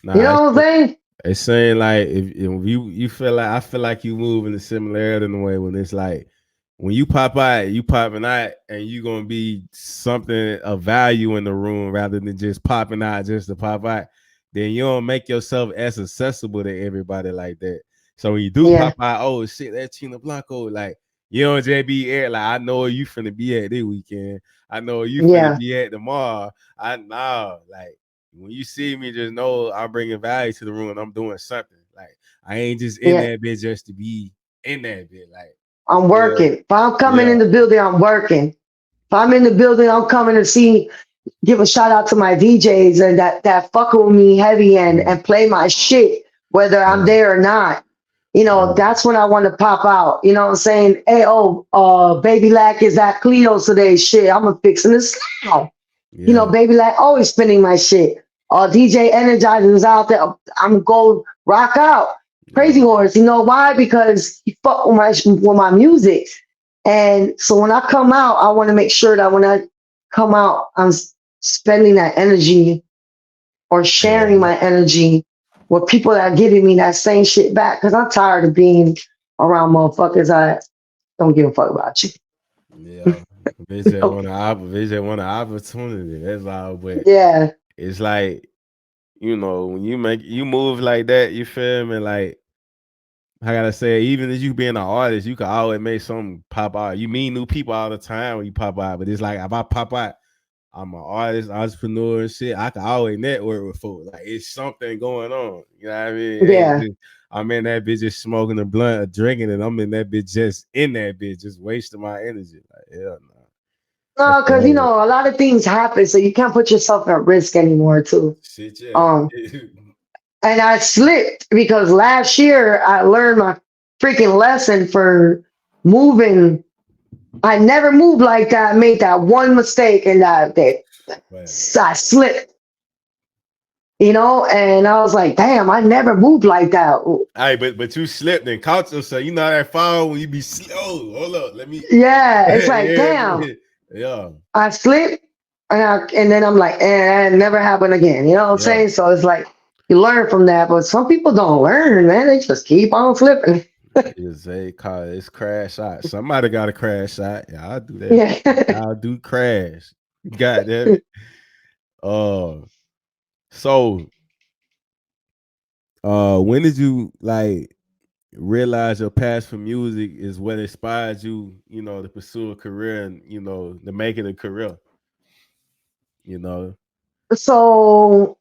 Nah, you know what I'm saying? It's saying like if you feel like I feel like you move in a similarity in the way when it's like when you pop out, you popping out, and you gonna be something of value in the room rather than just popping out just to pop out. Then you don't make yourself as accessible to everybody like that. So when you do pop out, oh shit, that's CheenaBlanco. Like you don't just be air. Like I know you finna be at this weekend. I know you finna be at tomorrow. I know. Like when you see me, just know I'm bringing value to the room and I'm doing something. Like I ain't just in that bit just to be in that bit. Like I'm working. If I'm coming in the building, I'm working. If I'm in the building, I'm coming to see. Give a shout out to my DJs and that fuck with me heavy and play my shit whether I'm there or not. You know, that's when I want to pop out. You know what I'm saying? Hey, Baby Lack is at Cleo's today. Shit, I'm gonna fixing this now. You know, Baby Lack always spinning my shit. DJ Energizer is out there. I'm gonna go rock out. Crazy Horse. You know why? Because he fuck with my music. And so when I come out, I want to make sure that when I come out, I'm spending that energy or sharing my energy with people that are giving me that same shit back. Because I'm tired of being around motherfuckers I don't give a fuck about you. Yeah. They just want an opportunity. That's all. But it's like, you know, when you move like that, you feel me? Like, I gotta say, even as you being an artist, you can always make something pop out. You meet new people all the time when you pop out, but it's like if I pop out, I'm an artist, entrepreneur, and shit. I can always network with folks. Like it's something going on. You know what I mean? Yeah. I'm in that bitch just smoking a blunt or drinking, and I'm in that bitch just in that bitch, just wasting my energy. Like hell no. No, because you know a lot of things happen, so you can't put yourself at risk anymore, too. Shit, yeah. And I slipped because last year I learned my freaking lesson for moving. I never moved like that. I made that one mistake and I slipped. You know, and I was like, damn, I never moved like that. All right, but you slipped and caught yourself. You know that fall when you be slow. Hold up, let me. Yeah, it's like, damn. Yeah. I slipped and then I'm like, it never happened again. You know what I'm saying? So it's like, you learn from that, but some people don't learn, man. They just keep on flipping. It's crash out. Somebody got a crash out. Yeah, I'll do that. Yeah. I'll do crash. God damn it. So when did you like realize your passion for music is what inspired you, you know, to pursue a career and, you know, to make it a career? You know. So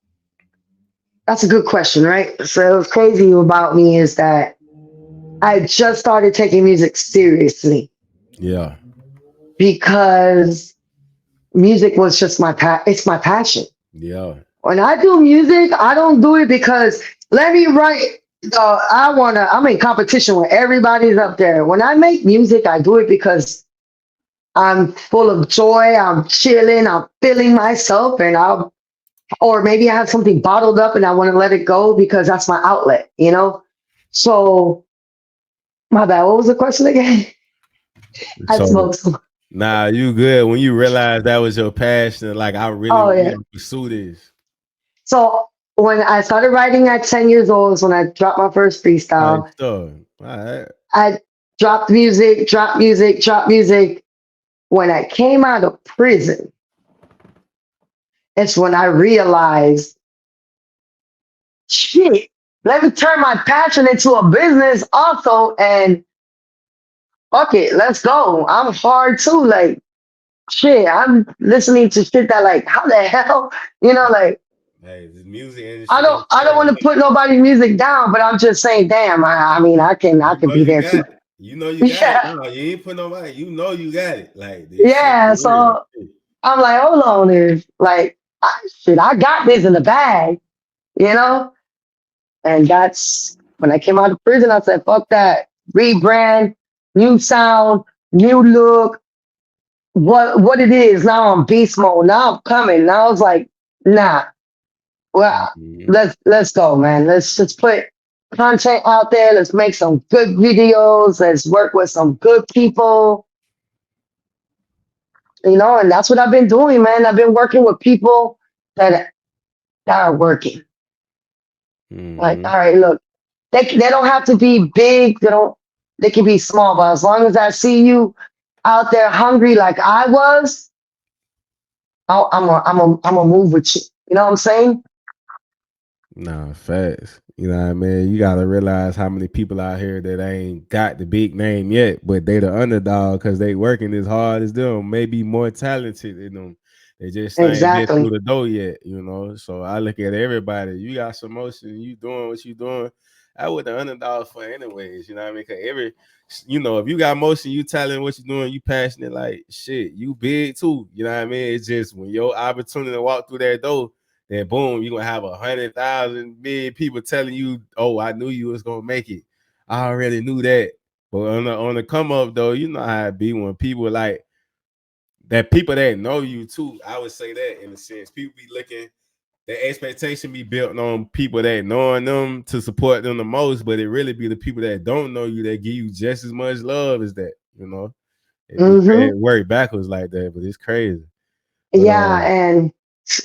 that's a good question, right? So what's crazy about me is that I just started taking music seriously. Yeah. Because music was just it's my passion. Yeah. When I do music, I don't do it because let me write. I'm in competition with everybody's up there. When I make music, I do it because I'm full of joy. I'm chilling. I'm feeling myself, or maybe I have something bottled up and I want to let it go because that's my outlet, you know? So, my bad. What was the question again? I smoked some. Nah, you good. When you realize that was your passion, like I really want to pursue this. So, when I started writing at 10 years old is when I dropped my first freestyle. All right. I dropped music. When I came out of prison, it's when I realized, shit, let me turn my passion into a business also, and fuck it, let's go. I'm hard too, like, shit, I'm listening to shit that, like, how the hell, you know, like, hey, the music industry. I don't want to put nobody's music down, but I'm just saying, damn, I mean, I can be there too. You know you got it. No, you ain't put nobody. You know you got it. Like so I'm like, hold on, there's like, I got this in the bag, you know? And that's when I came out of prison, I said, fuck that. Rebrand, new sound, new look. What it is, now I'm beast mode. Now I'm coming. Now I was like, nah. Well, let's go, man. Let's just put content out there. Let's make some good videos. Let's work with some good people. You know, and that's what I've been doing, man. I've been working with people that are working. Like, all right, look, they don't have to be big. They can be small, but as long as I see you out there hungry like I was, I'm a move with you. You know what I'm saying? Nah, facts. You know what I mean? You gotta realize how many people out here that ain't got the big name yet, but they the underdog because they working as hard as them, maybe more talented than them. They just ain't hit through Exactly. the door yet, you know. So I look at everybody. You got some motion, you doing what you doing. I would the underdog for anyways, you know what I mean? Cause if you got motion, you talent, what you doing, you passionate, like shit, you big too. You know what I mean? It's just when your opportunity to walk through that door, then boom, you're gonna have 100,000 big people telling you, "Oh, I knew you was gonna make it. I already knew that." But on the come up though, you know how it be when people like that. People that know you too. I would say that in a sense, people be looking. The expectation be built on people that knowing them to support them the most, but it really be the people that don't know you that give you just as much love as that. You know, it be Mm-hmm. it work backwards like that, but it's crazy. But Yeah, and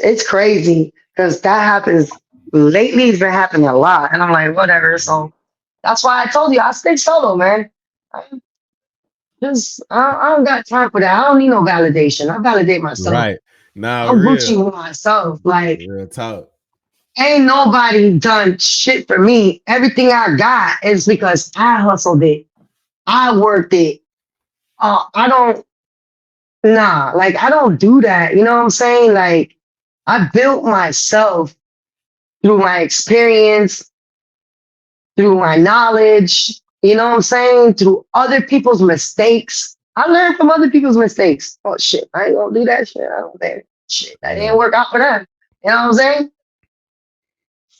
it's crazy because that happens lately. It's been happening a lot, and I'm like, whatever. So that's why I told you I stay solo, man. I I don't got time for that. I don't need no validation. I validate myself. right now, I'm Gucci with myself. Like, real talk. ain't nobody done shit for me. Everything I got is because I hustled it. I worked it. I don't, nah, like, I don't do that. You know what I'm saying? Like, I built myself through my experience, through my knowledge, you know what I'm saying? Through other people's mistakes. I learned from other people's mistakes. Oh shit, I ain't gonna do that shit. I don't think shit. That Yeah. didn't work out for them. You know what I'm saying?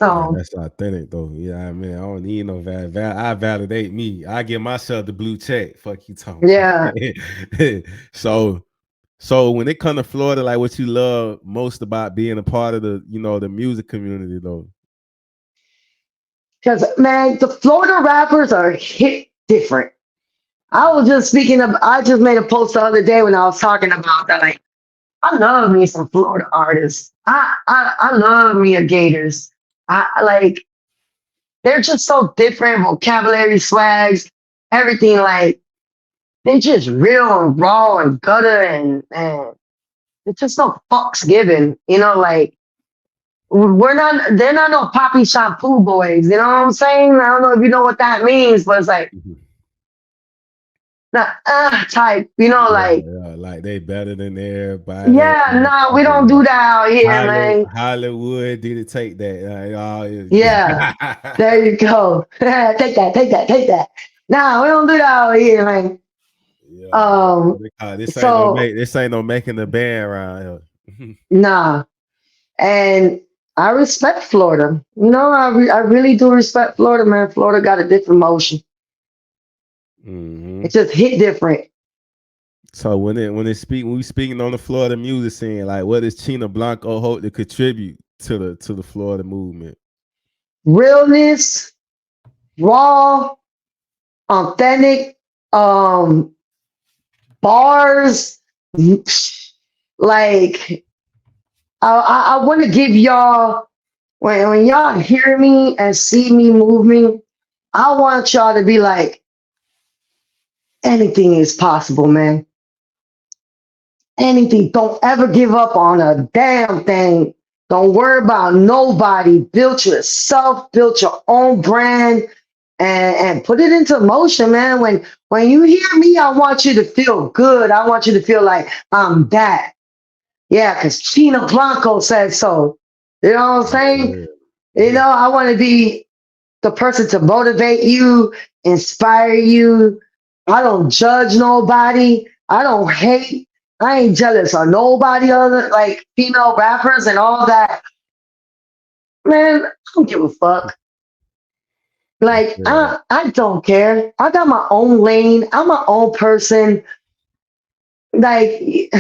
Yeah, So that's authentic though. Yeah, I mean, I don't need no I validate me. I give myself the blue check. Fuck you talking yeah. about. so when it comes to Florida, like what you love most about being a part of the music community though. Because man, the Florida rappers are hit different. I was just speaking of I just made a post the other day when I was talking about that. Like, I love me some Florida artists. I love me a Gators. I like they're just so different, vocabulary, swags, everything. Like they just real and raw and gutter and it's just no fucks given. You know, like they're not no poppy shampoo boys. You know what I'm saying? I don't know if you know what that means, but it's like the type. You know, like Yeah, like they better than everybody. yeah, nah, we don't do that out here, man. Hollywood didn't take that. Yeah, there you go. Take that, take that, take that. Nah, we don't do that out here, man. Um, This ain't so no making the band around here. nah, and I respect Florida. You know, I really do respect Florida, man. Florida got a different motion. Mm-hmm. It just hit different. So when we speaking on the Florida music scene, like what does CheenaBlanco hope to contribute to the Florida movement? Realness, raw, authentic, bars. Like I want to give y'all when y'all hear me and see me moving, I want y'all to be like, anything is possible, man. Anything. Don't ever give up on a damn thing. Don't worry about nobody. Build yourself, build your own brand, and put it into motion, man. When you hear me, I want you to feel good. I want you to feel like I'm that. Yeah, because Cheena Blanco said so. You know what I'm saying? You know, I want to be the person to motivate you, inspire you. I don't judge nobody. I don't hate. I ain't jealous of nobody other like female rappers and all that. Man, I don't give a fuck. Like I don't care. I got my own lane. I'm my own person. Like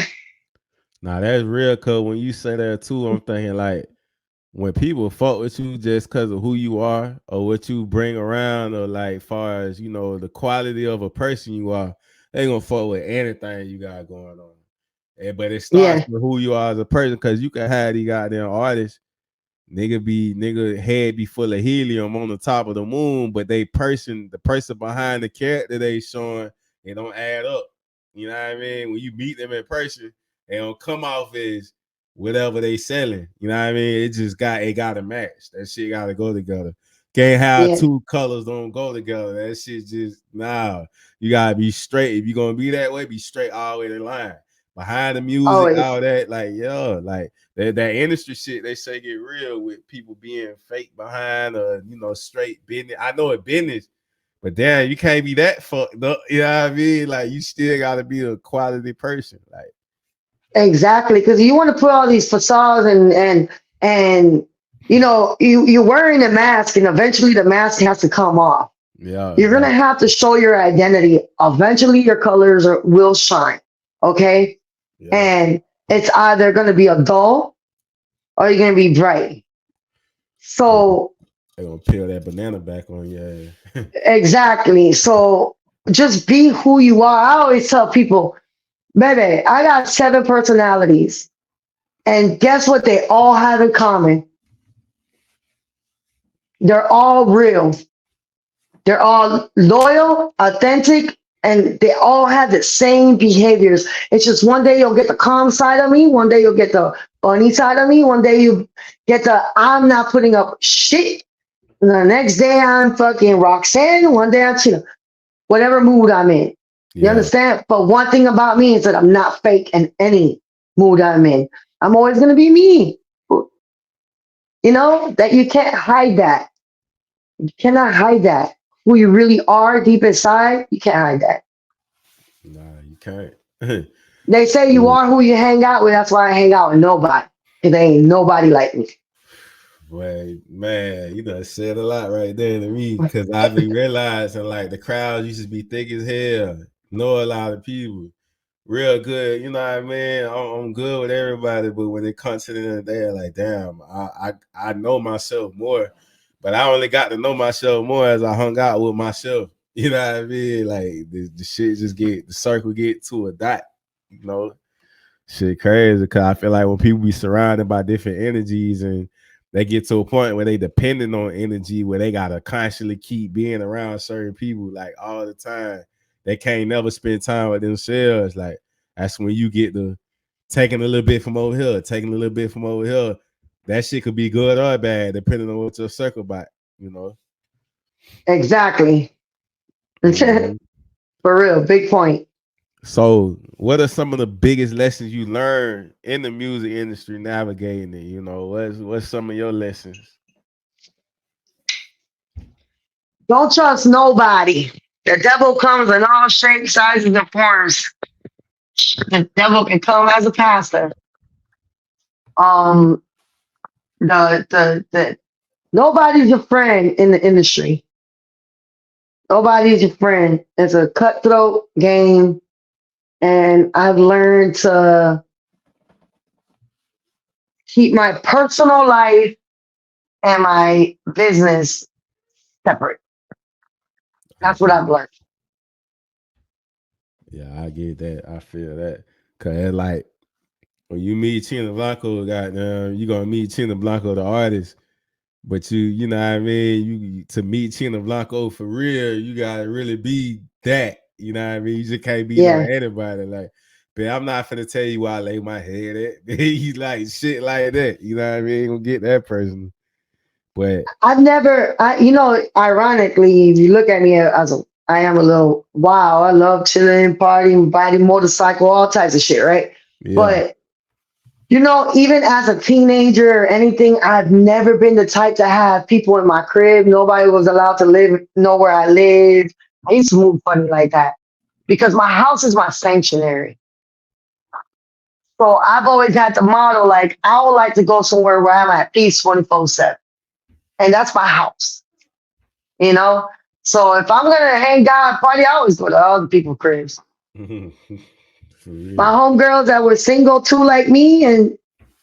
Now that's real, cause when you say that too, I'm thinking like when people fuck with you just because of who you are or what you bring around, or like far as the quality of a person you are, they gonna fuck with anything you got going on. But it starts yeah, with who you are as a person, because you can have these goddamn artists, nigga head be full of helium on the top of the moon, but the person behind the character they showing, it don't add up. You know what I mean? When you meet them in person, they don't come off as whatever they selling. You know what I mean? It gotta match. That shit gotta go together. Can't have two colors don't go together. That shit just you gotta be straight. If you're gonna be that way, be straight all the way to the line. Behind the music, all that, like like that industry shit, they say get real with people being fake behind straight business. I know it business, but damn, you can't be that fucked up. You know what I mean? Like you still gotta be a quality person. Like exactly, because you want to put all these facades and you're wearing a mask, and eventually the mask has to come off. Yeah, you're gonna have to show your identity. Eventually, your colors will shine. Okay, and it's either gonna be a dull or you're gonna be bright. So they're gonna peel that banana back on you. Exactly. So just be who you are. I always tell people, baby, I got 7 personalities, and guess what? They all have in common. They're all real. They're all loyal, authentic, and they all have the same behaviors. It's just one day you'll get the calm side of me, one day you'll get the funny side of me, one day you get the I'm not putting up shit. And the next day I'm fucking Roxanne, one day I'm Cheena. Whatever mood I'm in. You understand? But one thing about me is that I'm not fake in any mood I'm in. I'm always gonna be me. You know, that you can't hide that. You cannot hide that. Who you really are deep inside, you can't hide that. Nah, you can't. They say you are who you hang out with. That's why I hang out with nobody. Because there ain't nobody like me. Boy, man, you done said a lot right there to me, because I be realizing like the crowds used to be thick as hell. Know a lot of people. Real good, you know what I mean? I'm good with everybody, but when it comes to the end of the day, like, damn, I know myself more, but I only got to know myself more as I hung out with myself. You know what I mean? Like the shit just the circle get to a dot, you know? Shit crazy, because I feel like when people be surrounded by different energies and they get to a point where they dependent on energy, where they gotta constantly keep being around certain people like all the time. They can't never spend time with themselves. Like that's when you get the taking a little bit from over here, taking a little bit from over here. That shit could be good or bad, depending on what your circle about, you know. Exactly. For real, big point. So, what are some of the biggest lessons you learned in the music industry navigating it? You know, what's some of your lessons? Don't trust nobody. The devil comes in all shapes, sizes, and forms. The devil can come as a pastor. The nobody's your friend in the industry. Nobody's your friend. It's a cutthroat game, and I've learned to keep my personal life and my business separate. That's what I've learned. Yeah, I get that. I feel that. Cause it's like when you meet CheenaBlanco, goddamn, you gonna meet CheenaBlanco, the artist. But you know what I mean? To meet CheenaBlanco for real, you gotta really be that. You know what I mean? You just can't be no anybody. Like, but I'm not finna tell you where I lay my head at. He's like shit like that. You know what I mean? Gonna get that person. But I've never, ironically, if you look at me I am a little wild. I love chilling, partying, riding motorcycle, all types of shit, right? Yeah. But even as a teenager or anything, I've never been the type to have people in my crib. Nobody was allowed to know where I live. I used to move funny like that because my house is my sanctuary. So I've always had the motto, like, I would like to go somewhere where I'm at peace 24/7. And that's my house, So if I'm going to hang out, party, I always go to other people's cribs. My homegirls that were single too, like me, and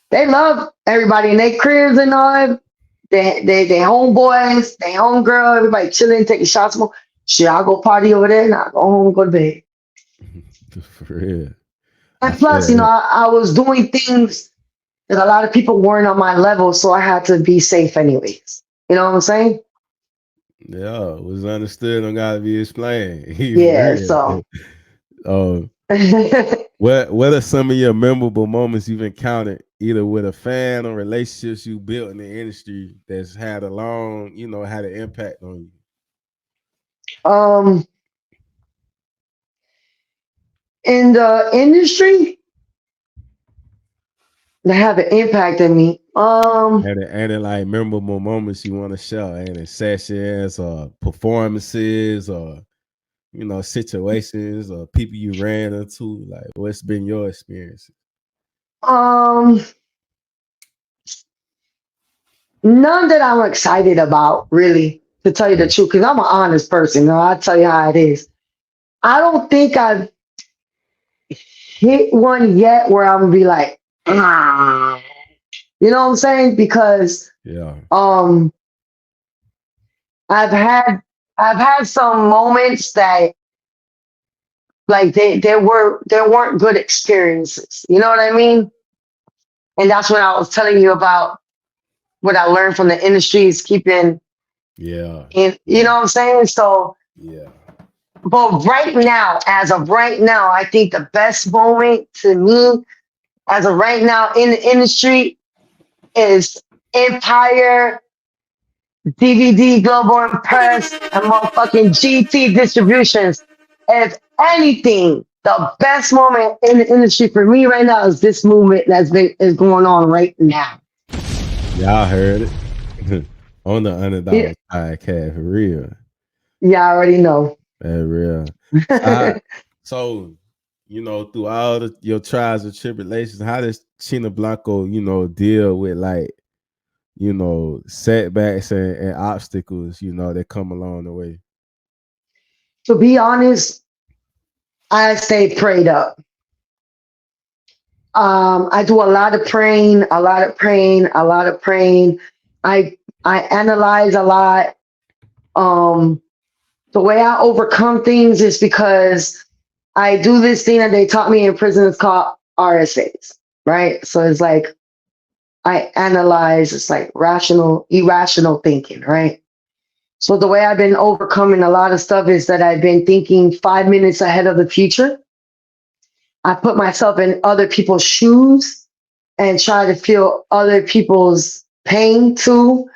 they love everybody in their cribs and all that. They homeboys, they homegirl, everybody chilling, taking shots. Shit, I'll go party over there and I'll go home and go to bed. For real. And plus, I was doing things that a lot of people weren't on my level, so I had to be safe anyways. You know what I'm saying? Yeah, it was understood. Don't gotta be explained. Yeah, so. What are some of your memorable moments you've encountered, either with a fan or relationships you built in the industry that's had a long, had an impact on Um, in the industry, that have an impact on me. you? And like memorable moments you want to share, and in sessions or performances or situations or people you ran into. Like, what's been your experience? Um, None that I'm excited about, really, to tell you the truth, because I'm an honest person. I'll tell you how it is. I don't think I've hit one yet where I'm gonna be like, ah. You know what I'm saying? Because Yeah. I've had some moments that like there weren't good experiences. You know what I mean? And that's when I was telling you about what I learned from the industry is keeping Yeah. in, you know what I'm saying? So Yeah. but right now, as of right now, I think the best moment to me as of right now in the industry is Empire, DVD, Global Impress, and motherfucking GT distributions. If anything, the best moment in the industry for me right now is this movement is going on right now. Y'all heard it on the Underdog podcast, for real. Yeah, I already know. That's real. So, through all your trials and tribulations, how does CheenaBlanco, deal with like, setbacks and obstacles, that come along the way? To be honest, I stay prayed up. I do a lot of praying, a lot of praying, a lot of praying. I analyze a lot. The way I overcome things is because I do this thing that they taught me in prison. It's called RSAs, right? So it's like I analyze. It's like irrational thinking, right? So the way I've been overcoming a lot of stuff is that I've been thinking 5 minutes ahead of the future. I put myself in other people's shoes and try to feel other people's pain too.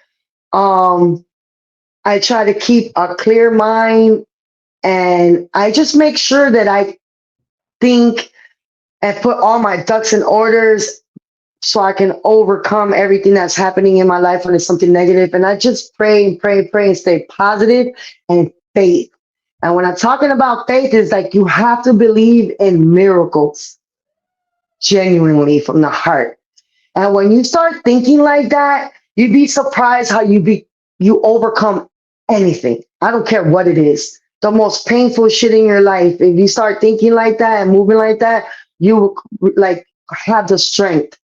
I try to keep a clear mind, and I just make sure that I think and put all my ducks in orders so I can overcome everything that's happening in my life when it's something negative. And I just pray and pray and pray and stay positive and faith. And when I'm talking about faith, it's like you have to believe in miracles genuinely from the heart. And when you start thinking like that, you'd be surprised how you overcome anything. I don't care what it is. The most painful shit in your life. If you start thinking like that and moving like that, you like have the strength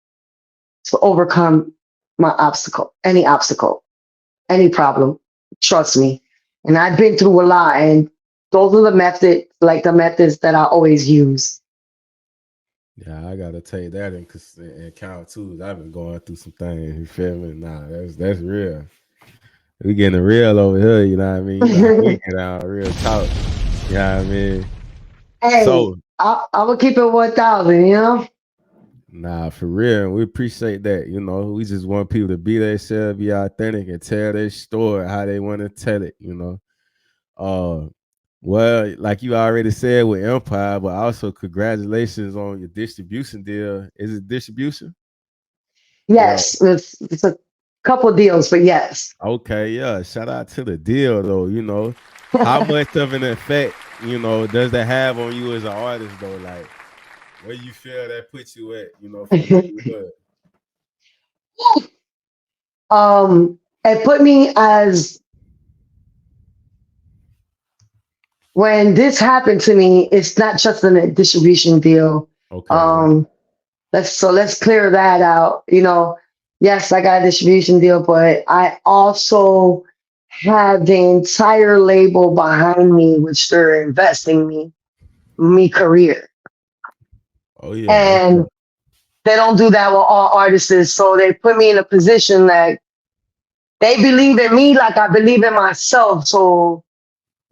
to overcome any obstacle, any problem. Trust me. And I've been through a lot, and those are the methods that I always use. Yeah, I gotta take that in account too. I've been going through some things. You feel me? Nah, that's real. We getting real over here. You know what I mean? We get out real talk. You know what I mean? Hey, so I'm gonna keep it 1,000. You know? Nah, for real. We appreciate that. We just want people to be themselves, be authentic, and tell their story how they want to tell it. Well, like you already said with Empire, but also congratulations on your distribution deal. Is it distribution? Yes, yeah. It's a couple deals, but yes. Okay, yeah. Shout out to the deal, though. How much of an effect, does that have on you as an artist, though? Like, where you feel that puts you at, it put me as when this happened to me, it's not just a distribution deal. Okay. Let's clear that out. Yes, I got a distribution deal, but I also have the entire label behind me, which they're investing me career. Oh yeah. And they don't do that with all artists. So they put me in a position that they believe in me like I believe in myself. So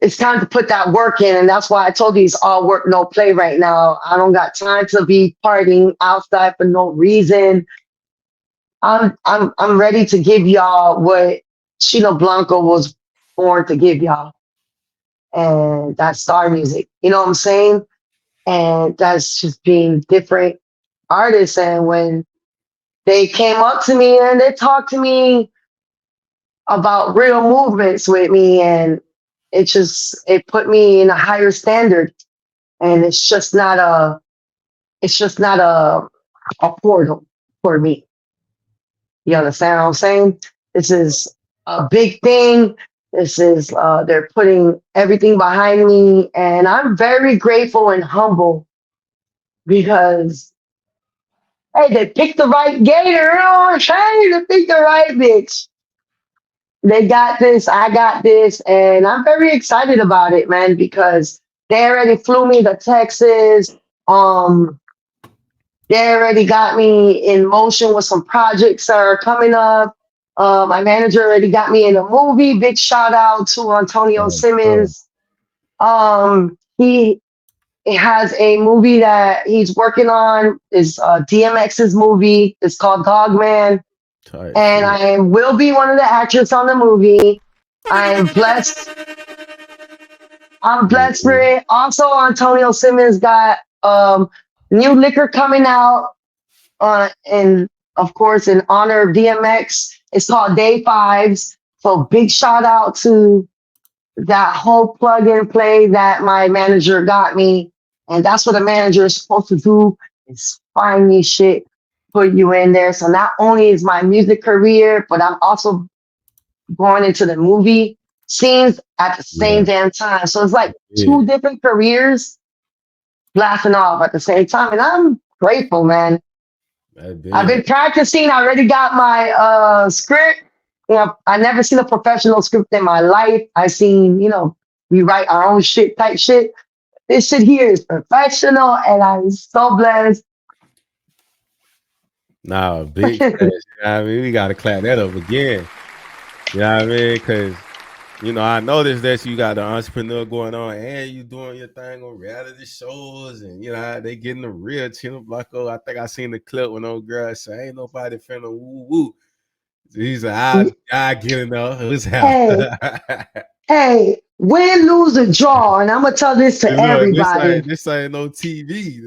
it's time to put that work in, and that's why I told you it's all work, no play right now. I don't got time to be partying outside for no reason. I'm ready to give y'all what Cheena Blanco was born to give y'all, and that's star music. You know what I'm saying? And that's just being different artists. And when they came up to me and they talked to me about real movements with me, and it put me in a higher standard. And it's just not a portal for me. You understand what I'm saying? This is a big thing. This is they're putting everything behind me, and I'm very grateful and humble because hey, they picked the right gator. You know what I'm saying? They picked the right bitch. They got this, I got this, and I'm very excited about it, man, because they already flew me to Texas. Um, they already got me in motion with some projects that are coming up. My manager already got me in a movie. Big shout out to Antonio Simmons. He has a movie that he's working on. Is DMX's movie. It's called Dogman. And I will be one of the actors on the movie. I am blessed. I'm blessed for it. Also, Antonio Simmons got new liquor coming out, and of course, in honor of DMX. It's called Day Fives. So big shout out to that whole plug and play that my manager got me, and that's what a manager is supposed to do: is find me shit, put you in there. So not only is my music career, but I'm also going into the movie scenes at the same damn time. So it's like two different careers blasting off at the same time. And I'm grateful, man. I've been practicing. I already got my script. You know, I never seen a professional script in my life. I seen, we write our own shit type shit. This shit here is professional, and I'm so blessed. Nah, big thanks. You know what I mean? We gotta clap that up again. You know what I mean? Because I noticed that you got the entrepreneur going on and you doing your thing on reality shows, and they getting the real Cheena Blanco. I think I seen the clip when old girl say, "Ain't nobody finna woo woo." He's like, I get enough. Hey, win, lose, or draw, and I'm gonna tell this to everybody. This ain't no TV.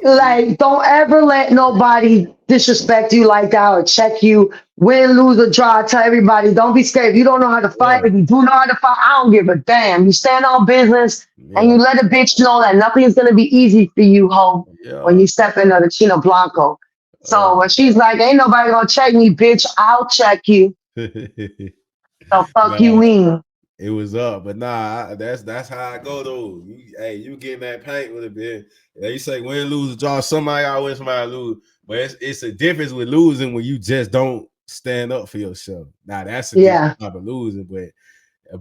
Like, don't ever let nobody disrespect you like that or check you. Win, lose, or draw. I tell everybody, don't be scared. If you don't know how to fight, if you do know how to fight, I don't give a damn. You stand on business and you let a bitch know that nothing is gonna be easy for you, ho, when you step into the Cheena Blanco. So when she's like, ain't nobody gonna check me, bitch, I'll check you. So fuck you mean. It was up, but that's how I go though. You getting that paint with a bit. You say win, lose, draw. Somebody always somebody lose, but it's a difference with losing when you just don't stand up for yourself. Now that's a different type of losing, but a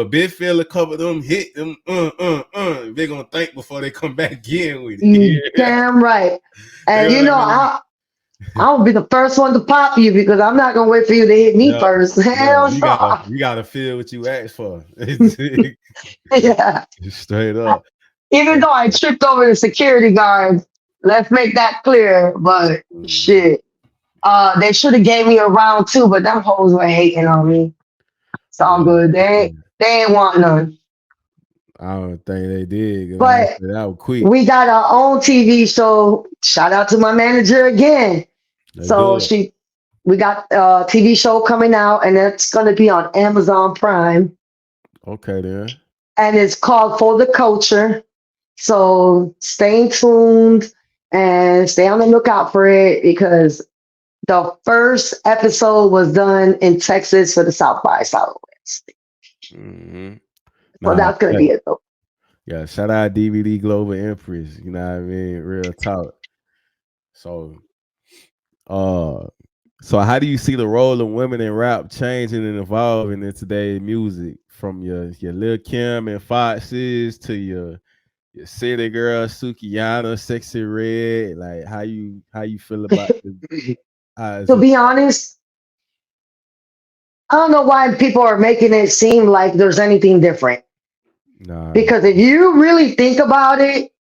bit feel a couple of them hit them. They're gonna think before they come back in with it. Damn right. And I'll be the first one to pop you because I'm not gonna wait for you to hit me first. Hell no. You gotta feel what you asked for. Yeah. Straight up. Even though I tripped over the security guard, let's make that clear. But shit. They should have gave me a round two, but them hoes were hating on me. It's all good. They ain't want none. I don't think they did. But that was quick. We got our own TV show. Shout out to my manager again. We got a TV show coming out, and it's gonna be on Amazon Prime. Okay, then. And it's called For the Culture. So stay tuned and stay on the lookout for it because the first episode was done in Texas for the South by Southwest. Mm-hmm. So that's gonna be it though. Yeah, shout out DVD Global Empress. You know what I mean? Real talk. So how do you see the role of women in rap changing and evolving in today's music? From your Lil Kim and Foxes to your city girl Sukiyana, Sexy Red. Like how you feel about this? To be honest, I don't know why people are making it seem like there's anything different. Nah. Because if you really think about it,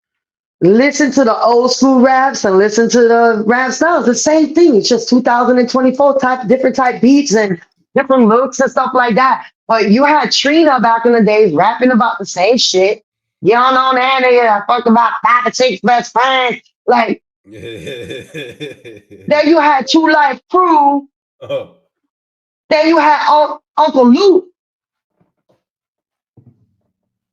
listen to the old school raps and listen to the raps now. It's the same thing. It's just 2024 different type beats and different looks and stuff like that. But you had Cheena back in the days rapping about the same shit. You don't know that nigga that fucked about 5 or 6 best friends. Like, then you had True Life Crew. Oh. Then you had Uncle Luke.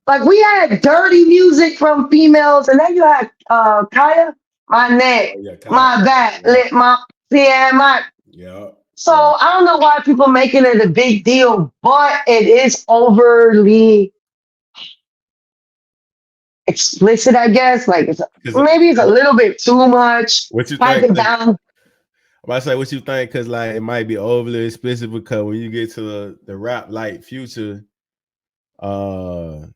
Like, we had dirty music from females, and then you had Kaya, my neck, my back, lit my my. Yeah. So I don't know why people making it a big deal, but it is overly explicit, I guess. Like, maybe it's a little bit too much. What you Pipe think? it down. I say what you think, because like it might be overly explicit, because when you get to the rap like Future, I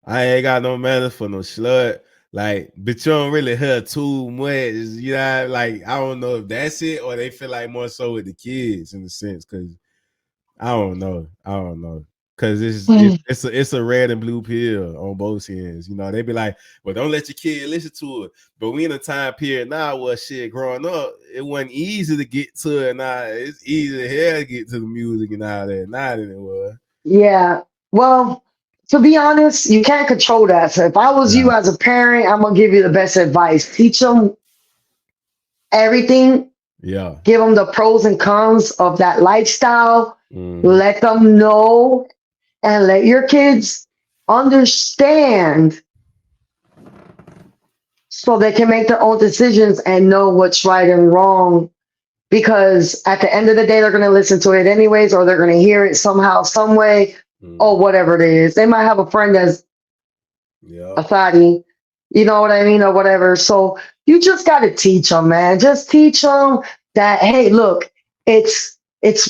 ain't got no manners for no slut. Like, but you don't really hear too much. You know, like, I don't know if that's it or they feel like more so with the kids in a sense, because I don't know. Because it's a red and blue pill on both ends. You know, they be like, well, don't let your kid listen to it. But we in a time period now where shit growing up, it wasn't easy to get to it. Now it's easy to hell to get to the music and all that. Not anymore. Yeah. Well, to be honest, you can't control that. So if I was you as a parent, I'm gonna give you the best advice. Teach them everything. Yeah. Give them the pros and cons of that lifestyle. Let them know and let your kids understand so they can make their own decisions and know what's right and wrong. Because at the end of the day, they're going to listen to it anyways, or they're going to hear it somehow, some way, or whatever it is. They might have a friend that's a thotty, you know what I mean, or whatever. So you just got to teach them, man. Just teach them that, hey, look, it's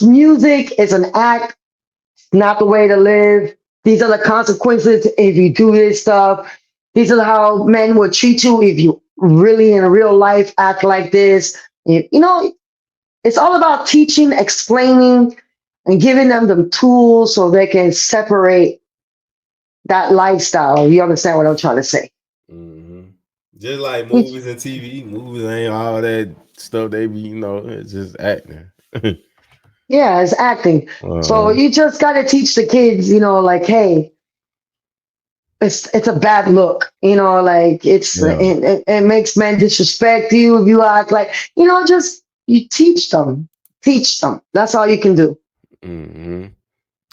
music, it's an act, not the way to live. These are the consequences if you do this stuff. These are how men will treat you if you really in real life act like this. You know, it's all about teaching, explaining, and giving them the tools so they can separate that lifestyle. You understand what I'm trying to say? Mm-hmm. Just like movies and TV. Movies ain't all that stuff they be, it's just acting. Yeah, it's acting. So you just got to teach the kids, like, hey, it's a bad look, like it makes men disrespect you if you act like, just you teach them. That's all you can do. Mm-hmm.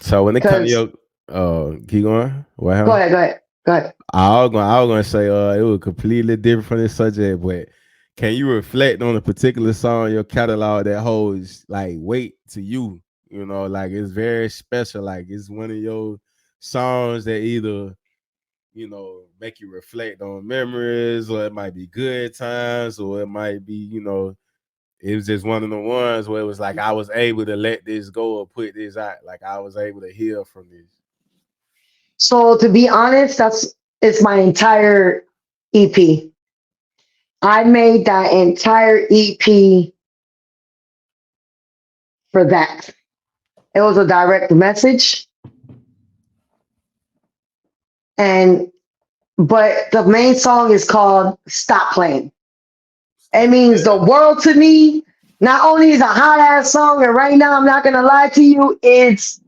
So when it comes to your, keep going. What happened? Go ahead. I was gonna say it was completely different from this subject, but can you reflect on a particular song in your catalog that holds like weight to you? Like it's very special. Like it's one of your songs that either make you reflect on memories, or it might be good times, or it might be it was just one of the ones where it was like I was able to let this go or put this out. Like I was able to heal from this. So to be honest, it's my entire EP. I made that entire EP for that. It was a direct message. But the main song is called Stop Playing. It means the world to me. Not only is it a hot ass song, and right now I'm not gonna lie to you, it's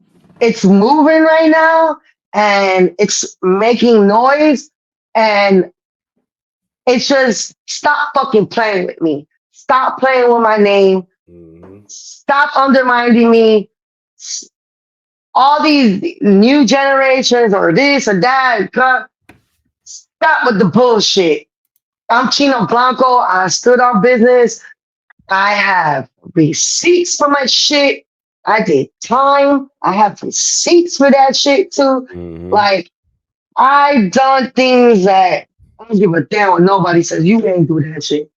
moving right now and it's making noise, and it's just stop fucking playing with me. Stop playing with my name. Stop undermining me. All these new generations or this or that. Stop with the bullshit. I'm CheenaBlanco. I stood on business. I have receipts for my shit. I did time. I have receipts for that shit too. Like, I done things that I don't give a damn what nobody says. You ain't do that shit.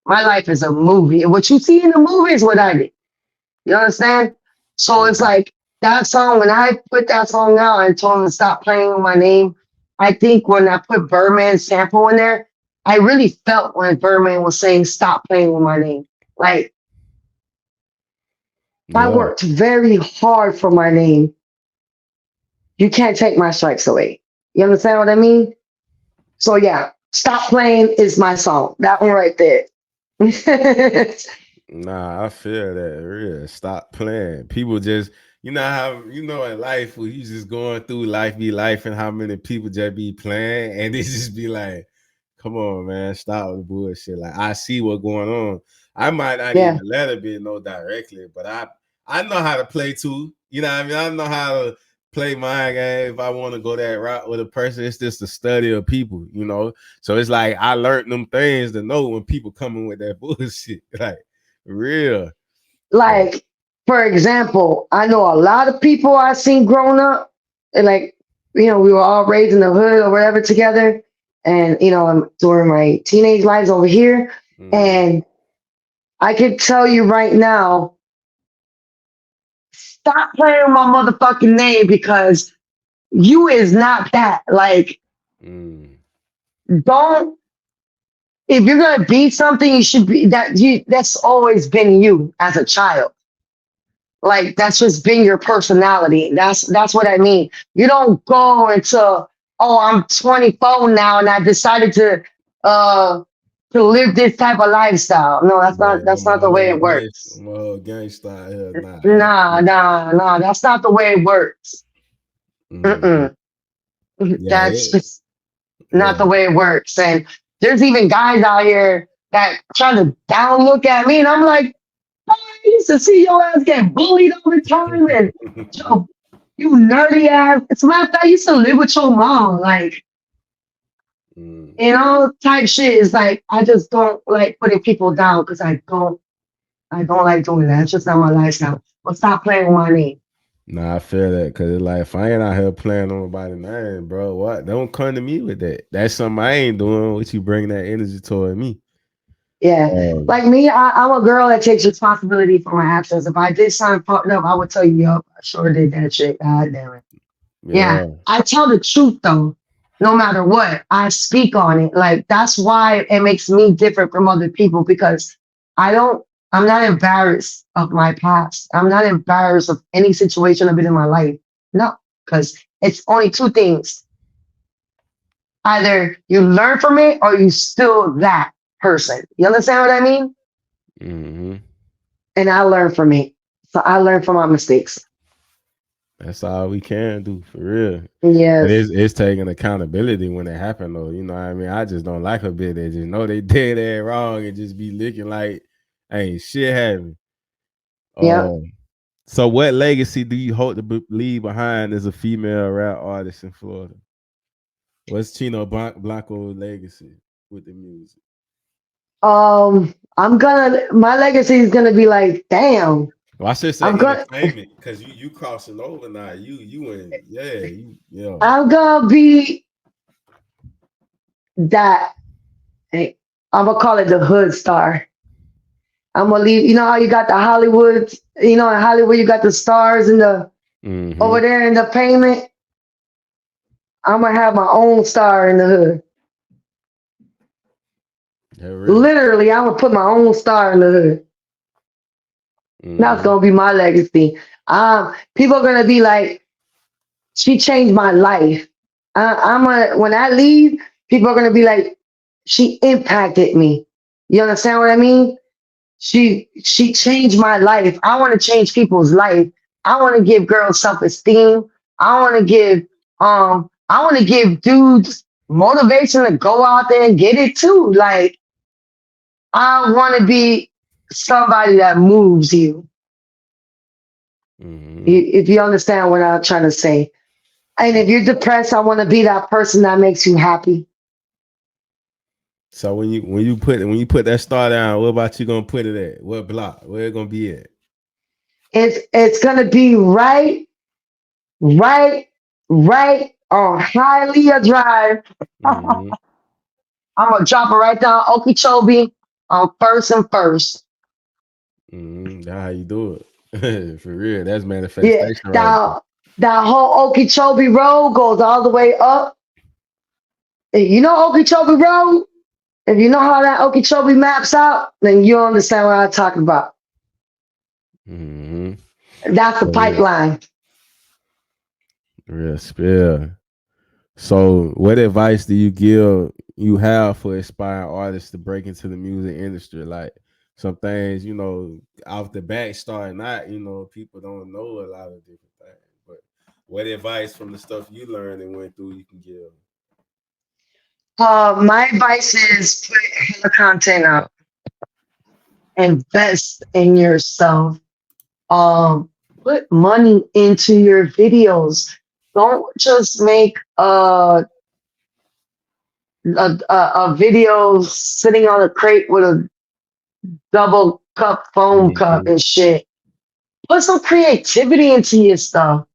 My life is a movie. And what you see in the movie is what I did. You understand? So it's like that song, when I put that song out and told him to stop playing with my name, I think when I put Birdman's sample in there, I really felt when Birdman was saying, stop playing with my name. Like, I worked very hard for my name. you can't take my strikes away. You understand what I mean? So yeah, Stop Playing is my song. That one right there. Nah, I feel that real. Stop playing. People just, how in life where you just going through life, be life, and how many people just be playing, and they just be like, "Come on, man, stop with the bullshit." Like I see what's going on. I might not even let it be directly, but I know how to play too. You know what I mean? I know how to play my game if I want to go that route with a person. It's just a study of people, So it's like I learned them things to know when people coming with that bullshit, like real. Like, for example, I know a lot of people I seen growing up, and like, we were all raised in the hood or whatever together, and during my teenage lives over here, and I can tell you right now, stop playing with my motherfucking name because you is not that. Like, don't. If you're gonna be something, you should be that. That's always been you as a child. Like that's just been your personality. That's what I mean. You don't go into, I'm 24 now and I decided to live this type of lifestyle. No, that's not the way it works. Gangsta, Nah, that's not the way it works. That's just not the way it works. And there's even guys out here that try to down look at me, and I'm like, I used to see your ass get bullied all the time, and you nerdy ass. It's a matter of fact, I used to live with your mom, like, type shit. Is like I just don't like putting people down because I don't like doing that. It's just not my lifestyle. But stop playing with my name. Nah, I feel that because it's like if I ain't out here playing on nobody's name, bro, what? Don't come to me with that. That's something I ain't doing. What you bring that energy toward me? Yeah, like me, I'm a girl that takes responsibility for my actions. If I did something fucked up, I would tell you, I sure did that shit. God damn it. Yeah, I tell the truth though. No matter what, I speak on it. Like that's why it makes me different from other people because I'm not embarrassed of my past. I'm not embarrassed of any situation I've been in my life. No, because it's only two things. Either you learn from it or you still that person. You understand what I mean? And I learn from it. So I learn from my mistakes. That's all we can do, for real. Yeah. It's taking accountability when it happened, though. You know what I mean? I just don't like a bit. They just know they did that wrong and just be looking like ain't shit happened. Yeah. So what legacy do you hope to leave behind as a female rap artist in Florida? What's CheenaBlanco legacy with the music? My legacy is gonna be like, damn. Well, I should say entertainment because you crossing over now. I'm gonna be that. I'm gonna call it the hood star. I'm gonna leave. You know how you got the Hollywood. In Hollywood you got the stars and the over there in the payment. I'm gonna have my own star in the hood. Yeah, really? Literally, I'm gonna put my own star in the hood. That's gonna be my legacy. People are gonna be like, she changed my life. When I leave, people are gonna be like, she impacted me. You understand what I mean? She changed my life. I want to change people's life. I want to give girls self-esteem. I want to give dudes motivation to go out there and get it too. Like, I want to be somebody that moves you. If you understand what I'm trying to say. And if you're depressed, I want to be that person that makes you happy. So when you put that star down, what about you gonna put it at? What block? Where it gonna be at? It's gonna be right on Hialeah Drive. I'm gonna drop it right down Okeechobee on First and First. That's how you do it. For real, that's manifestation. Yeah, that whole Okeechobee Road goes all the way up. You know Okeechobee Road? If you know how that Okeechobee maps out, then you understand what I'm talking about. That's the pipeline. Real spill. So, what advice do you have for aspiring artists to break into the music industry? Like some things, off the back starting out, people don't know a lot of different things. But what advice from the stuff you learned and went through you can give? My advice is put hella content out. Invest in yourself. Um, put money into your videos. Don't just make a video sitting on a crate with a double cup foam cup and shit. Put some creativity into your stuff.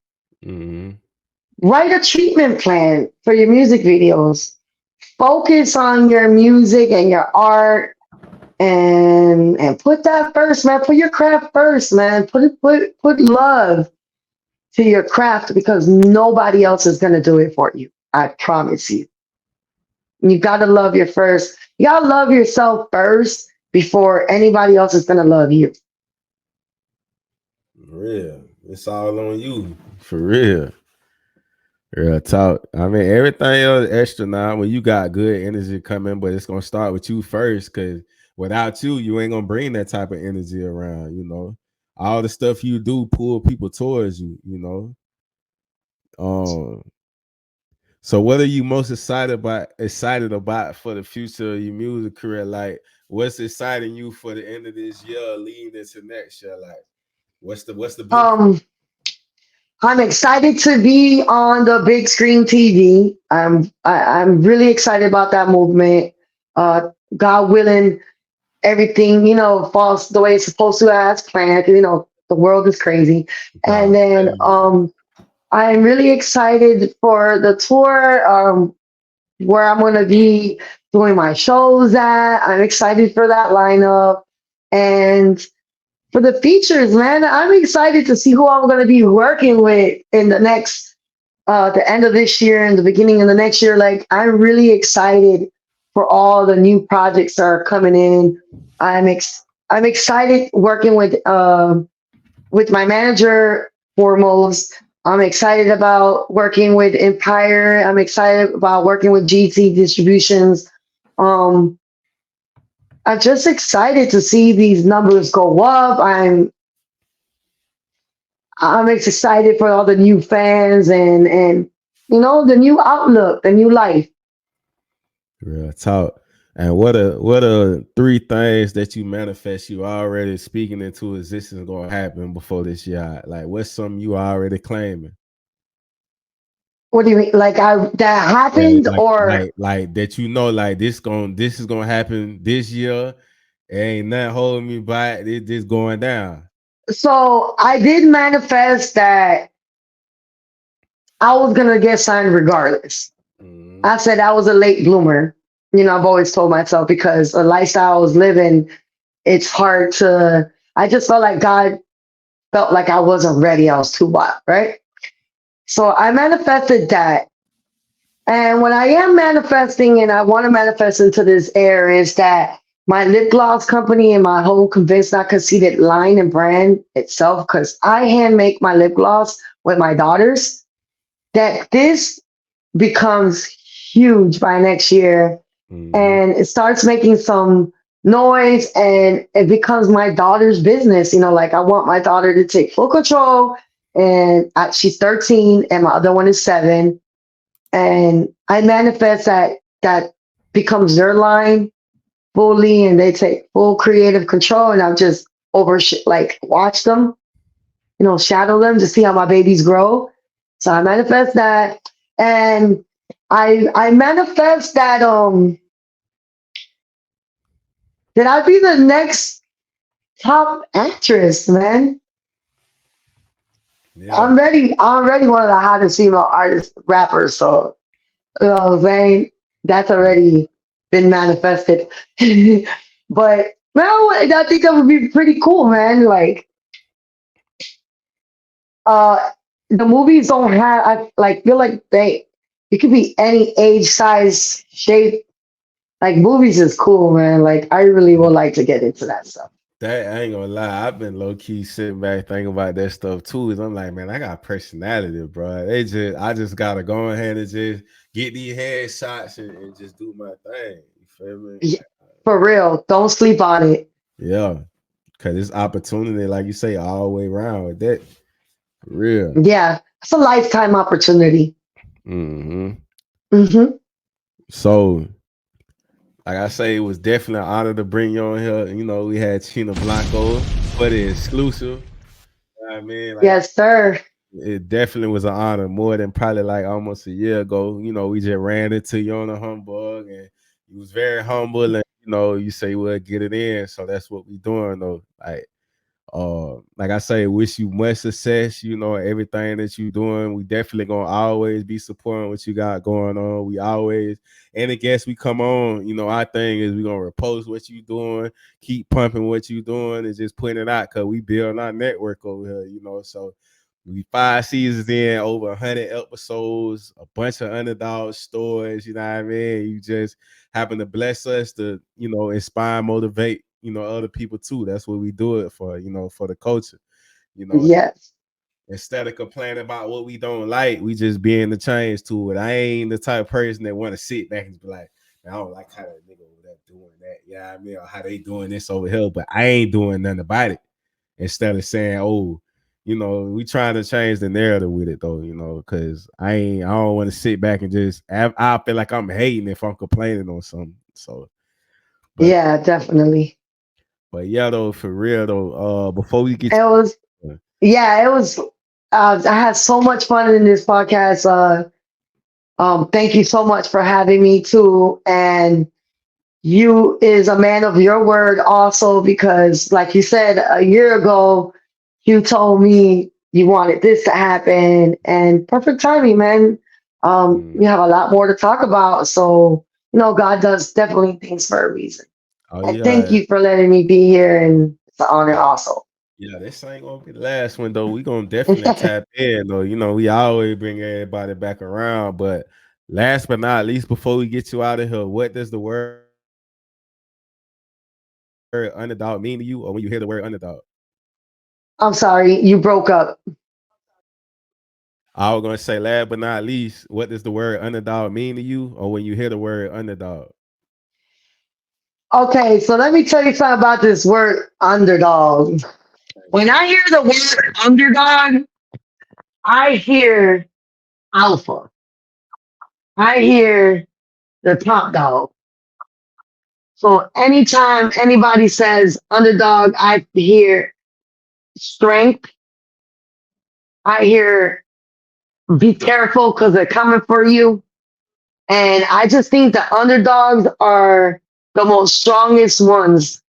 Write a treatment plan for your music videos. Focus on your music and your art, and put that first, man. Put your craft first, man. Put love to your craft, because nobody else is gonna do it for you. I promise you. You gotta love you gotta love yourself first before anybody else is gonna love you. Real. It's all on you. For real. Real talk. I mean, everything else extra now when you got good energy coming, but it's gonna start with you first, because without you, you ain't gonna bring that type of energy around. All the stuff you do pull people towards you. So what are you most excited about for the future of your music career? Like, what's exciting you for the end of this year, leading into next year? Like, what's the big I'm excited to be on the big screen TV. I'm really excited about that movement. God willing, everything falls the way it's supposed to as planned. The world is crazy, and then I'm really excited for the tour. Where I'm going to be doing my shows at. I'm excited for that lineup. And for the features, man, I'm excited to see who I'm going to be working with in the end of this year and the beginning of the next year. Like, I'm really excited for all the new projects that are coming in. I'm excited working with my manager foremost. I'm excited about working with Empire. I'm excited about working with GT Distributions. I'm just excited to see these numbers go up. I'm excited for all the new fans and the new outlook, the new life. Real talk. And what are 3 things that you manifest you already speaking into existence gonna happen before this year? Like, what's something you already claiming? What do you mean? Like, that happened, or like that like this is gonna happen this year. Ain't nothing holding me back. This going down. So I did manifest that I was gonna get signed regardless. I said I was a late bloomer. I've always told myself, because the lifestyle I was living, it's hard to. I just felt like God felt like I wasn't ready. I was too wild, right? So I manifested that. And when I am manifesting, and I want to manifest into this air, is that my lip gloss company and my whole Convinced Not Conceited line and brand itself, because I hand make my lip gloss with my daughters, that this becomes huge by next year. And it starts making some noise, and it becomes my daughter's business. Like, I want my daughter to take full control, and she's 13 and my other one is 7. And I manifest that becomes their line fully, and they take full creative control, and I've just watch them, shadow them to see how my babies grow. So I manifest that, and I manifest that I be the next top actress, man. Yeah. I'm already one of the hottest female rappers, so you know what I'm saying? That's already been manifested. But man, I think that would be pretty cool, man. Like, the movies don't have. I feel like it could be any age, size, shape. Like, movies is cool, man. Like, I really would like to get into that stuff. That I ain't gonna lie, I've been low key sitting back thinking about that stuff too. Is I'm like, man, I got personality, bro. I just gotta go ahead and just get these headshots and just do my thing. You feel me? Yeah, for real. Don't sleep on it. Yeah, cause it's opportunity, like you say, all the way around with that. For real. Yeah, it's a lifetime opportunity. So, like I say, it was definitely an honor to bring you on here. You know, we had Cheena Blanco for the exclusive. You know what I mean? Like, Yes, sir. it definitely was an honor, more than probably like almost a year ago. You know, we just ran into you on a humbug, and you was very humble, and you know, you say we'll get it in. So that's what we doing though. Like I say, wish you much success, you know, everything that you doing. We definitely gonna always be supporting what you got going on. We always, and I guess we come on, you know, our thing is we gonna repost what you doing, keep pumping what you doing, and just putting it out, because we build our network over here, you know. So we 5 seasons in, over 100 episodes, a bunch of underdog stories, you know what I mean? You just happen to bless us to, you know, inspire, motivate, you know, other people too. That's what we do it for, you know, for the culture, you know. Yes. Instead of complaining about what we don't like, we just be in the change to it. I ain't the type of person that want to sit back and be like, I don't like how that nigga over there doing that. Yeah, you know I mean, or how they doing this over here, but I ain't doing nothing about it. Instead of saying, oh, you know, we trying to change the narrative with it though, you know, because I don't want to sit back and just I feel like I'm hating if I'm complaining on something. So yeah, definitely. But yeah, though, for real though, before we get it was I had so much fun in this podcast. Thank you so much for having me too. And you is a man of your word also, because like you said a year ago, you told me you wanted this to happen, and perfect timing, man. We have a lot more to talk about. So, you know, God does definitely things for a reason. And thank you for letting me be here, and it's an honor also. Yeah, this ain't gonna be the last one though. We gonna definitely tap in though. You know, we always bring everybody back around. But last but not least, before we get you out of here, what does the word underdog mean to you, or when you hear the word underdog? I'm sorry, you broke up. I was gonna say, last but not least, what does the word underdog mean to you, or when you hear the word underdog? Okay, so let me tell you something about this word underdog. When I hear the word underdog, I hear alpha. I hear the top dog. So anytime anybody says underdog, I hear strength. I hear be careful because they're coming for you. And I just think the underdogs are the most strongest ones.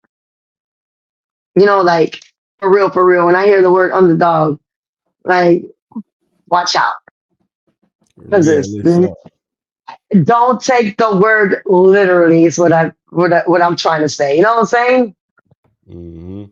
You know, like for real. When I hear the word underdog, like watch out. Because don't take the word literally is what I'm trying to say. You know what I'm saying? Mm-hmm.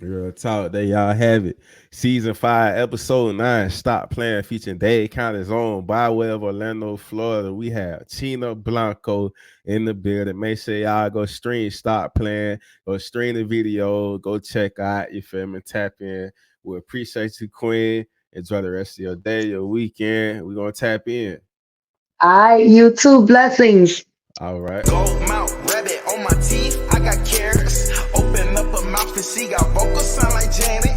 Real talk. There y'all have it. Season 5, episode 9. Stop Playing, featuring Dade County's own, by way of Orlando, Florida. We have Cheena Blanco in the building. Make sure y'all go stream Stop Playing. Go stream the video. Go check out. You feel me? Tap in. We appreciate you, Queen. Enjoy the rest of your day, your weekend. We're gonna tap in. You too. Blessings. All right. Gold mouth, rabbit on my teeth. I got carrots. Open up a mouth and she got vocals sound like Janet.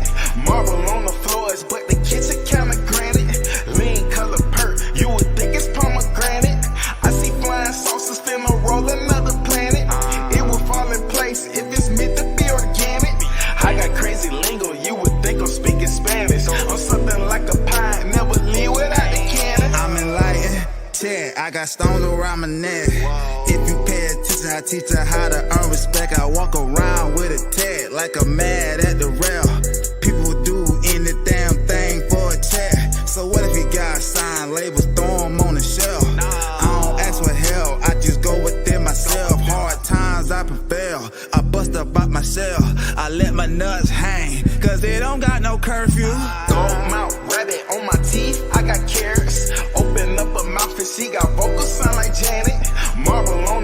Marble on the floors, but the kitchen kinda granite. Lean color perk, you would think it's pomegranate. I see flying saucers finna roll another planet. It will fall in place if it's meant to be organic. I got crazy lingo, you would think I'm speaking Spanish. I'm something like a pie, never leave without the cannon. I'm enlightened. I got stones around my neck. If you pay attention, I teach her how to earn respect. I walk around with a tag like I'm mad at the rail. People do any damn thing for a check. So what if you got signed labels, throw them on the shelf? I don't ask for help, I just go within myself. Hard times I prevail, I bust up out my shell. I let my nuts hang, cause it don't got no curfew. Gold mouth, rabbit on my teeth, I got carrots. Open up a mouth and she got vocals sound like Janet. Marble on